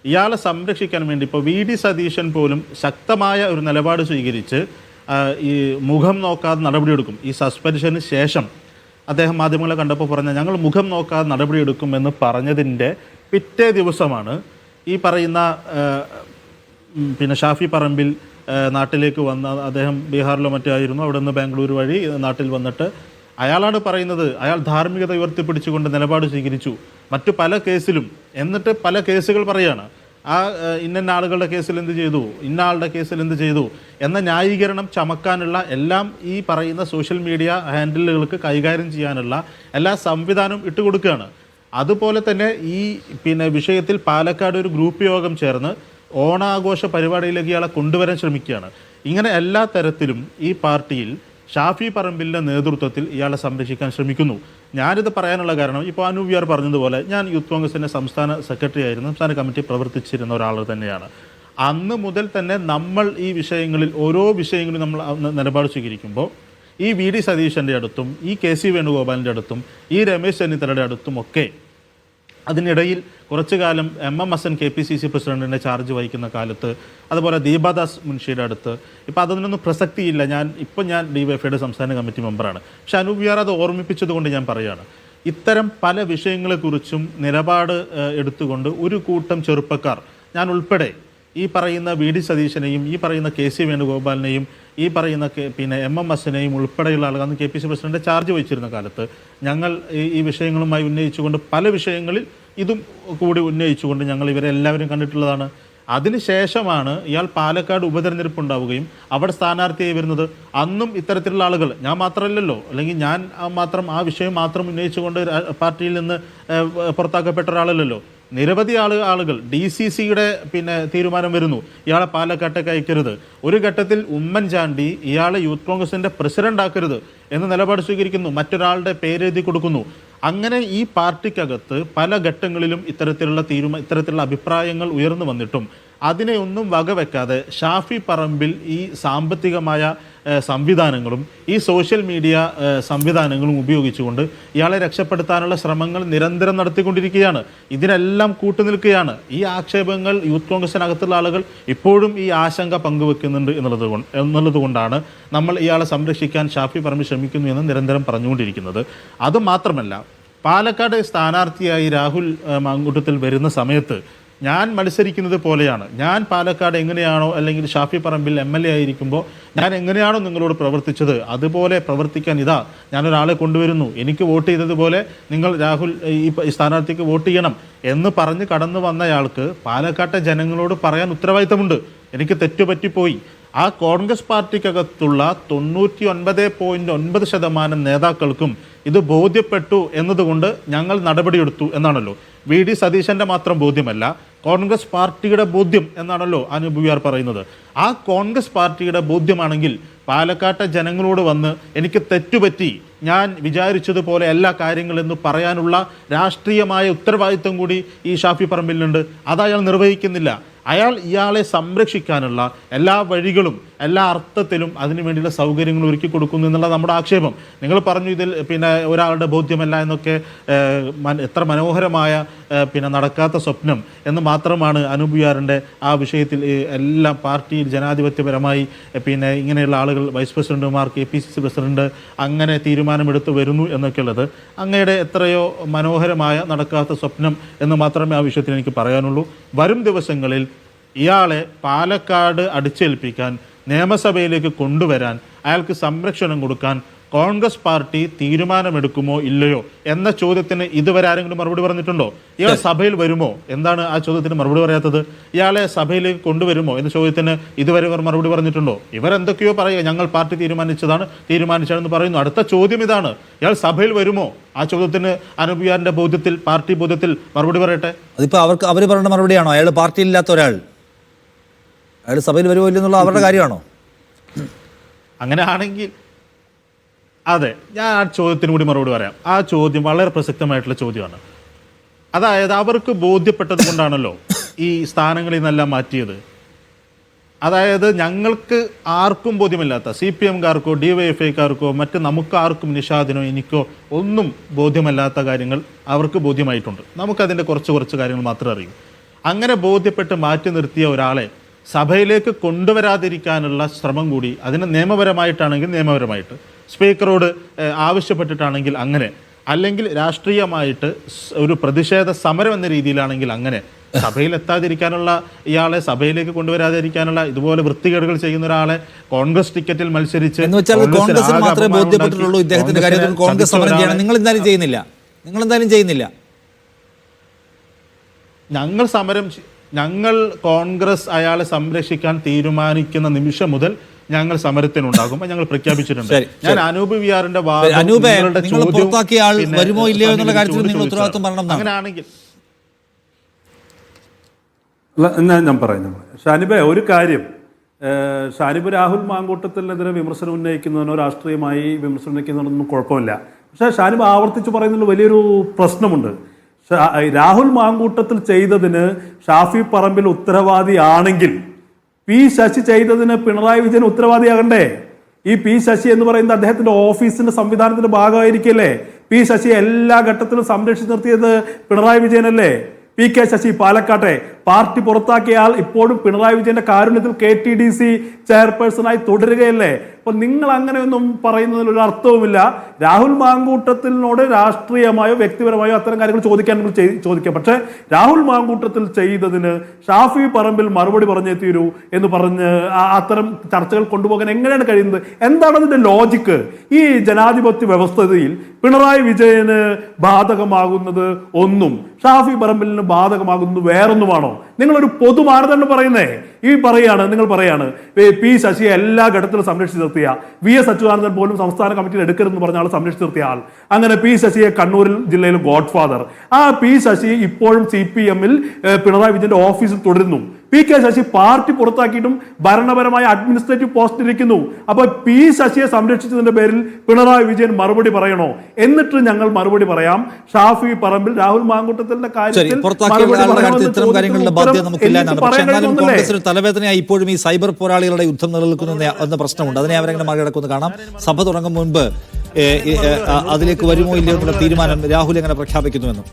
ഇയാളെ സംരക്ഷിക്കാൻ വേണ്ടി ഇപ്പോൾ വി.ഡി. സതീശൻ പോലും ശക്തമായ ഒരു നിലപാട് സ്വീകരിച്ച് ഈ മുഖം നോക്കാതെ നടപടിയെടുക്കും. ഈ സസ്പെൻഷന് ശേഷം അദ്ദേഹം മാധ്യമങ്ങളെ കണ്ടപ്പോൾ പറഞ്ഞ ഞങ്ങൾ മുഖം നോക്കാതെ നടപടിയെടുക്കുമെന്ന് പറഞ്ഞതിൻ്റെ പിറ്റേ ദിവസമാണ് ഈ പറയുന്ന പിന്നെ ഷാഫി പറമ്പിൽ നാട്ടിലേക്ക് വന്ന, അദ്ദേഹം ബീഹാറിലോ മറ്റോ ആയിരുന്നു, അവിടെ നിന്ന് ബാംഗ്ലൂർ വഴി നാട്ടിൽ വന്നിട്ട് അയാളാണ് പറയുന്നത്, അയാൾ ധാർമ്മികത ഉയർത്തിപ്പിടിച്ചുകൊണ്ട് നിലപാട് സ്വീകരിച്ചു മറ്റു പല കേസിലും. എന്നിട്ട് പല കേസുകൾ പറയുകയാണ്, ആ ഇന്ന ആളുകളുടെ കേസിൽ എന്ത് ചെയ്തു, ഇന്ന ആളുടെ കേസിൽ എന്ത് ചെയ്തു എന്ന ന്യായീകരണം ചമക്കാനുള്ള എല്ലാം ഈ പറയുന്ന സോഷ്യൽ മീഡിയ ഹാൻഡിലുകൾക്ക് കൈകാര്യം ചെയ്യാനുള്ള എല്ലാ സംവിധാനവും ഇട്ടുകൊടുക്കുകയാണ്. അതുപോലെ തന്നെ ഈ പിന്നെ വിഷയത്തിൽ പാലക്കാട് ഒരു ഗ്രൂപ്പ് യോഗം ചേർന്ന് ഓണാഘോഷ പരിപാടിയിലേക്ക് ഇയാളെ കൊണ്ടുവരാൻ ശ്രമിക്കുകയാണ്. ഇങ്ങനെ എല്ലാ തരത്തിലും ഈ പാർട്ടിയിൽ ഷാഫി പറമ്പിലിൻ്റെ നേതൃത്വത്തിൽ ഇയാളെ സംരക്ഷിക്കാൻ ശ്രമിക്കുന്നു. ഞാനിത് പറയാനുള്ള കാരണം, ഇപ്പോൾ അനൂപ്യാർ പറഞ്ഞതുപോലെ ഞാൻ യൂത്ത് കോൺഗ്രസിൻ്റെ സംസ്ഥാന സെക്രട്ടറി ആയിരുന്നു, സംസ്ഥാന കമ്മിറ്റി പ്രവർത്തിച്ചിരുന്ന ഒരാൾ തന്നെയാണ്. അന്ന് മുതൽ തന്നെ നമ്മൾ ഈ വിഷയങ്ങളിൽ ഓരോ വിഷയങ്ങളും നമ്മൾ നിലപാട് സ്വീകരിക്കുമ്പോൾ ഈ വി.ഡി. സതീശൻ്റെ അടുത്തും ഈ കെ.സി. വേണുഗോപാലിൻ്റെ അടുത്തും ഈ രമേശ് ചെന്നിത്തലയുടെ അടുത്തുമൊക്കെ അതിനിടയിൽ കുറച്ചു കാലം MMSN KPCC പ്രസിഡന്റിൻ്റെ ചാർജ് വഹിക്കുന്ന കാലത്ത്, അതുപോലെ ദീപാദാസ് മുൻഷിയുടെ അടുത്ത്, ഇപ്പോൾ അതിനൊന്നും പ്രസക്തിയില്ല. ഞാൻ DYFIയുടെ സംസ്ഥാന കമ്മിറ്റി മെമ്പറാണ്. പക്ഷെ അനൂപ്യാർ അത് ഓർമ്മിപ്പിച്ചതുകൊണ്ട് ഞാൻ പറയുകയാണ്, ഇത്തരം പല വിഷയങ്ങളെക്കുറിച്ചും നിലപാട് എടുത്തുകൊണ്ട് ഒരു കൂട്ടം ചെറുപ്പക്കാർ, ഞാൻ ഉൾപ്പെടെ, ഈ പറയുന്ന വി.ഡി. സതീശനെയും ഈ പറയുന്ന കെ.സി. വേണുഗോപാലിനെയും ഈ പറയുന്ന പിന്നെ MMSനെയും ഉൾപ്പെടെയുള്ള ആളുകൾ അന്ന് KPCC പ്രസിഡന്റ് ചാർജ് വഹിച്ചിരുന്ന കാലത്ത് ഞങ്ങൾ ഈ വിഷയങ്ങളുമായി ഉന്നയിച്ചുകൊണ്ട് പല വിഷയങ്ങളിൽ ഇതും കൂടി ഉന്നയിച്ചുകൊണ്ട് ഞങ്ങൾ ഇവരെല്ലാവരും കണ്ടിട്ടുള്ളതാണ്. അതിനുശേഷമാണ് ഇയാൾ പാലക്കാട് ഉപതെരഞ്ഞെടുപ്പ് ഉണ്ടാവുകയും അവിടെ സ്ഥാനാർത്ഥിയായി വരുന്നത്. അന്നും ഇത്തരത്തിലുള്ള ആളുകൾ, ഞാൻ മാത്രമല്ലല്ലോ, അല്ലെങ്കിൽ ഞാൻ മാത്രം ആ വിഷയം മാത്രം ഉന്നയിച്ചുകൊണ്ട് പാർട്ടിയിൽ നിന്ന് പുറത്താക്കപ്പെട്ട ഒരാളല്ലല്ലോ. നിരവധി ആളുകൾ DCCയുടെ പിന്നെ തീരുമാനം വരുന്നു, ഇയാളെ പാലക്കാട്ടേക്ക് അയക്കരുത്. ഒരു ഘട്ടത്തിൽ ഉമ്മൻചാണ്ടി ഇയാളെ യൂത്ത് കോൺഗ്രസിൻ്റെ പ്രസിഡന്റ് ആക്കരുത് എന്ന നിലപാട് സ്വീകരിക്കുന്നു, മറ്റൊരാളുടെ പേരെഴുതി കൊടുക്കുന്നു. അങ്ങനെ ഈ പാർട്ടിക്കകത്ത് പല ഘട്ടങ്ങളിലും ഇത്തരത്തിലുള്ള അഭിപ്രായങ്ങൾ ഉയർന്നു വന്നിട്ടും അതിനെ ഒന്നും വകവെക്കാതെ ഷാഫി പറമ്പിൽ ഈ സാമ്പത്തികമായ സംവിധാനങ്ങളും ഈ സോഷ്യൽ മീഡിയ സംവിധാനങ്ങളും ഉപയോഗിച്ചുകൊണ്ട് ഇയാളെ രക്ഷപ്പെടുത്താനുള്ള ശ്രമങ്ങൾ നിരന്തരം നടത്തിക്കൊണ്ടിരിക്കുകയാണ്. ഇതിനെല്ലാം കൂട്ടുനിൽക്കുകയാണ്. ഈ ആക്ഷേപങ്ങൾ യൂത്ത് കോൺഗ്രസിനകത്തുള്ള ആളുകൾ ഇപ്പോഴും ഈ ആശങ്ക പങ്കുവെക്കുന്നുണ്ട് എന്നുള്ളതുകൊണ്ടാണ് നമ്മൾ ഇയാളെ സംരക്ഷിക്കാൻ ഷാഫി പറമ്പിൽ ശ്രമിക്കുന്നു എന്ന് നിരന്തരം പറഞ്ഞുകൊണ്ടിരിക്കുന്നത്. അതുമാത്രമല്ല, പാലക്കാട് സ്ഥാനാർത്ഥിയായി രാഹുൽ മാങ്കൂട്ടത്തിൽ വരുന്ന സമയത്ത് ഞാൻ മത്സരിക്കുന്നത് പോലെയാണ്. ഞാൻ പാലക്കാട് എങ്ങനെയാണോ, അല്ലെങ്കിൽ ഷാഫി പറമ്പിൽ MLA ആയിരിക്കുമ്പോൾ ഞാൻ എങ്ങനെയാണോ നിങ്ങളോട് പ്രവർത്തിച്ചത്, അതുപോലെ പ്രവർത്തിക്കാൻ ഞാനൊരാളെ കൊണ്ടുവരുന്നു, എനിക്ക് വോട്ട് ചെയ്തതുപോലെ നിങ്ങൾ രാഹുൽ ഈ സ്ഥാനാർത്ഥിക്ക് വോട്ട് ചെയ്യണം എന്ന് പറഞ്ഞ് കടന്നു വന്നയാൾക്ക് പാലക്കാട്ടെ ജനങ്ങളോട് പറയാൻ ഉത്തരവാദിത്തമുണ്ട്. എനിക്ക് തെറ്റുപറ്റിപ്പോയി. ആ കോൺഗ്രസ് പാർട്ടിക്കകത്തുള്ള 99.9% നേതാക്കൾക്കും ഇത് ബോധ്യപ്പെട്ടു എന്നതുകൊണ്ട് ഞങ്ങൾ നടപടിയെടുത്തു എന്നാണല്ലോ. VD സതീശൻ്റെ മാത്രം ബോധ്യമല്ല, കോൺഗ്രസ് പാർട്ടിയുടെ ബോധ്യം എന്നാണല്ലോ അനൂപ് വിആർ പറയുന്നത്. ആ കോൺഗ്രസ് പാർട്ടിയുടെ ബോധ്യമാണെങ്കിൽ പാലക്കാട്ടെ ജനങ്ങളോട് വന്ന് എനിക്ക് തെറ്റുപറ്റി, ഞാൻ വിചാരിച്ചതുപോലെ എല്ലാ കാര്യങ്ങളെന്ന് പറയാനുള്ള രാഷ്ട്രീയമായ ഉത്തരവാദിത്വം കൂടി ഈ ഷാഫി പറമ്പിലുണ്ട്. അത് അയാൾ നിർവഹിക്കുന്നില്ല. ഇയാളെ സംരക്ഷിക്കാനുള്ള എല്ലാ വഴികളും എല്ലാ അർത്ഥത്തിലും അതിനു വേണ്ടിയുള്ള സൗകര്യങ്ങൾ ഒരുക്കി കൊടുക്കുന്നു എന്നുള്ള നമ്മുടെ ആക്ഷേപം. നിങ്ങൾ പറഞ്ഞു ഇതിൽ ഒരാളുടെ ബോധ്യമല്ല എന്നൊക്കെ, എത്ര മനോഹരമായ നടക്കാത്ത സ്വപ്നം എന്ന് മാത്രമാണ് അനൂപ് വിആറിൻ്റെ ആ വിഷയത്തിൽ. എല്ലാം പാർട്ടിയിൽ ജനാധിപത്യപരമായി ഇങ്ങനെയുള്ള ആളുകൾ വൈസ് പ്രസിഡന്റുമാർ, KPCC പ്രസിഡന്റ് അങ്ങനെ തീരുമാനമെടുത്ത് വരുന്നു എന്നൊക്കെയുള്ളത് അങ്ങയുടെ എത്രയോ മനോഹരമായ നടക്കാത്ത സ്വപ്നം എന്ന് മാത്രമേ ആ വിഷയത്തിൽ എനിക്ക് പറയാനുള്ളൂ. വരും ദിവസങ്ങളിൽ ഇയാളെ പാലക്കാട് അടിച്ചേൽപ്പിക്കാൻ, നിയമസഭയിലേക്ക് കൊണ്ടുവരാൻ, അയാൾക്ക് സംരക്ഷണം കൊടുക്കാൻ കോൺഗ്രസ് പാർട്ടി തീരുമാനമെടുക്കുമോ ഇല്ലയോ എന്ന ചോദ്യത്തിന് ഇതുവരെ ആരെങ്കിലും മറുപടി പറഞ്ഞിട്ടുണ്ടോ? ഇയാൾ സഭയിൽ വരുമോ? എന്താണ് ആ ചോദ്യത്തിന് മറുപടി പറയാത്തത്? ഇയാളെ സഭയിലേക്ക് കൊണ്ടുവരുമോ എന്ന ചോദ്യത്തിന് ഇതുവരെ ഇവർ മറുപടി പറഞ്ഞിട്ടുണ്ടോ? ഇവരെന്തൊക്കെയോ പറയുക, ഞങ്ങൾ പാർട്ടി തീരുമാനിച്ചതാണെന്ന് പറയുന്നു. അടുത്ത ചോദ്യം ഇതാണ്, ഇയാൾ സഭയിൽ വരുമോ? ആ ചോദ്യത്തിന് അനൂപ് വിആറിന്റെ ബോധ്യത്തിൽ, പാർട്ടി ബോധ്യത്തിൽ മറുപടി പറയട്ടെ. അതിപ്പോൾ അവർ പറയുന്ന മറുപടിയാണോ? അയാൾ പാർട്ടിയിലില്ലാത്ത ഒരാൾ അയാൾ സഭയിൽ വരുമോ ഇല്ലെന്നുള്ള അവരുടെ കാര്യമാണോ? അങ്ങനെ ആണെങ്കിൽ അതെ, ഞാൻ ആ ചോദ്യത്തിന് കൂടി മറുപടി പറയാം. ആ ചോദ്യം വളരെ പ്രസക്തമായിട്ടുള്ള ചോദ്യമാണ്. അതായത് അവർക്ക് ബോധ്യപ്പെട്ടത് കൊണ്ടാണല്ലോ ഈ സ്ഥാനങ്ങളിൽ നിന്നെല്ലാം മാറ്റിയത്. അതായത് ഞങ്ങൾക്ക് ആർക്കും ബോധ്യമില്ലാത്ത, CPM-കാർക്കോ DYFI-കാർക്കോ മറ്റ് നമുക്കാർക്കും, നിഷാദിനോ എനിക്കോ ഒന്നും ബോധ്യമല്ലാത്ത കാര്യങ്ങൾ അവർക്ക് ബോധ്യമായിട്ടുണ്ട്. നമുക്കതിൻ്റെ കുറച്ച് കാര്യങ്ങൾ മാത്രമേ അറിയൂ. അങ്ങനെ ബോധ്യപ്പെട്ട് മാറ്റി നിർത്തിയ ഒരാളെ സഭയിലേക്ക് കൊണ്ടുവരാതിരിക്കാനുള്ള ശ്രമം കൂടി, അതിന് നിയമപരമായിട്ടാണെങ്കിൽ നിയമപരമായിട്ട്, സ്പീക്കറോട് ആവശ്യപ്പെട്ടിട്ടാണെങ്കിൽ അങ്ങനെ, അല്ലെങ്കിൽ രാഷ്ട്രീയമായിട്ട് ഒരു പ്രതിഷേധ സമരം എന്ന രീതിയിലാണെങ്കിൽ അങ്ങനെ, സഭയിൽ എത്താതിരിക്കാനുള്ള, ഇയാളെ സഭയിലേക്ക് കൊണ്ടുവരാതിരിക്കാനുള്ള, ഇതുപോലെ വൃത്തികേടുകൾ ചെയ്യുന്ന ഒരാളെ കോൺഗ്രസ് ടിക്കറ്റിൽ മത്സരിച്ച് കോൺഗ്രസിന് മാത്രമേ ബോധ്യപ്പെട്ടിട്ടുള്ളൂ ഇദ്ദേഹത്തിന്റെ കാര്യത്തിൽ കോൺഗ്രസ് സമരം ചെയ്യണം. നിങ്ങൾ എന്തായാലും ചെയ്യുന്നില്ല. ഞങ്ങൾ കോൺഗ്രസ് അയാളെ സംരക്ഷിക്കാൻ തീരുമാനിക്കുന്ന നിമിഷം മുതൽ ഞങ്ങൾ സമരത്തിനുണ്ടാകും. ഞങ്ങൾ പ്രഖ്യാപിച്ചിട്ടുണ്ട്. ഞാൻ അനൂപ് വിആറിന്റെ വരുമോ ഇല്ലയോ എന്നുള്ള കാര്യത്തിൽ നിങ്ങൾ ഉത്തരവാദിത്വം പറയണം. അങ്ങനെയാണെങ്കിൽ ഞാൻ പറയാം. ഷാനിബെ, ഒരു കാര്യം, ഷാനിബ് രാഹുൽ മാങ്കൂട്ടത്തിനെതിരെ വിമർശനം ഉന്നയിക്കുന്നതിനോ രാഷ്ട്രീയമായി വിമർശനം ഉന്നയിക്കുന്നതിനൊന്നും കുഴപ്പമില്ല. പക്ഷേ ഷാനിബ് ആവർത്തിച്ച് പറയുന്നതിൽ വലിയൊരു പ്രശ്നമുണ്ട്. രാഹുൽ മാങ്കൂട്ടത്തിൽ ചെയ്തതിന് ഷാഫി പറമ്പിൽ ഉത്തരവാദിയാണെങ്കിൽ P. ശശി ചെയ്തതിന് പിണറായി വിജയൻ ഉത്തരവാദിയാകണ്ടേ? ഈ P. ശശി എന്ന് പറയുന്നത് അദ്ദേഹത്തിന്റെ ഓഫീസിന്റെ സംവിധാനത്തിന്റെ ഭാഗമായിരിക്കല്ലേ? P. ശശി എല്ലാ ഘട്ടത്തിലും സംരക്ഷിച്ചു നിർത്തിയത് പിണറായി വിജയനല്ലേ? PK ശശി പാലക്കാട്ടെ പാർട്ടി പുറത്താക്കിയ ആൾ ഇപ്പോഴും പിണറായി വിജയന്റെ കാരുണ്യത്തിൽ KTDC ചെയർപേഴ്സണായി തുടരുകയല്ലേ? അപ്പൊ നിങ്ങൾ അങ്ങനെയൊന്നും പറയുന്നതിൽ ഒരു അർത്ഥവുമില്ല. രാഹുൽ മാങ്കൂട്ടത്തിനോട് രാഷ്ട്രീയമായോ വ്യക്തിപരമായോ അത്തരം കാര്യങ്ങൾ ചോദിക്കാം. പക്ഷെ രാഹുൽ മാങ്കൂട്ടത്തിൽ ചെയ്തതിന് ഷാഫി പറമ്പിൽ മറുപടി പറഞ്ഞേ തീരൂ എന്ന് പറഞ്ഞ് അത്തരം ചർച്ചകൾ കൊണ്ടുപോകാൻ എങ്ങനെയാണ് കഴിയുന്നത്? എന്താണ് അതിന്റെ ലോജിക്ക്? ഈ ജനാധിപത്യ വ്യവസ്ഥയിൽ പിണറായി വിജയന് ബാധകമാകുന്നത് ഒന്നും ഷാഫി പറമ്പിലിന് ബാധകമാകുന്നത് വേറൊന്നുമാണോ? നിങ്ങളൊരു പൊതു മാനദണ്ഡം പറയുന്നേ. നിങ്ങൾ പറയാണ് P. ശശിയെ എല്ലാ ഘട്ടത്തിലും സംരക്ഷിച്ചു നിർത്തിയ, VS അച്യുതാനന്ദൻ പോലും സംസ്ഥാന കമ്മിറ്റിയിൽ എടുക്കരുതെന്ന് പറഞ്ഞ ആൾ സംരക്ഷിച്ചു നിർത്തിയ ആൾ, അങ്ങനെ P. ശശിയെ കണ്ണൂരിൽ ജില്ലയിൽ ഗോഡ് ഫാദർ. ആ P. ശശി ഇപ്പോഴും CPM-ൽ പിണറായി വിജയന്റെ ഓഫീസിൽ തുടരുന്നു. PK ശശി പാർട്ടി പുറത്താക്കിയിട്ടും ഭരണപരമായ അഡ്മിനിസ്ട്രേറ്റീവ് പോസ്റ്റിലിരിക്കുന്നു. അപ്പൊ P. ശശിയെ സംരക്ഷിച്ചതിന്റെ പേരിൽ പിണറായി വിജയൻ മറുപടി പറയണോ? എന്നിട്ട് ഞങ്ങൾ മറുപടി പറയാം. ഷാഫി പറമ്പിൽ രാഹുൽ മാങ്കൂട്ടത്തിന്റെ കാര്യത്തിൽ കോൺഗ്രസിന് തലവേദനയായി ഇപ്പോഴും ഈ സൈബർ പോരാളികളുടെ യുദ്ധം നിലനിൽക്കുന്ന എന്ന പ്രശ്നമുണ്ട്. അതിനെ അവരെങ്ങനെ മറികടക്കുന്നു കാണാം. സഭ തുടങ്ങും മുൻപ് അതിലേക്ക് വരുമോ ഇല്ലയോ എന്നുള്ള തീരുമാനം രാഹുൽ എങ്ങനെ പ്രഖ്യാപിക്കുന്നുവെന്നും.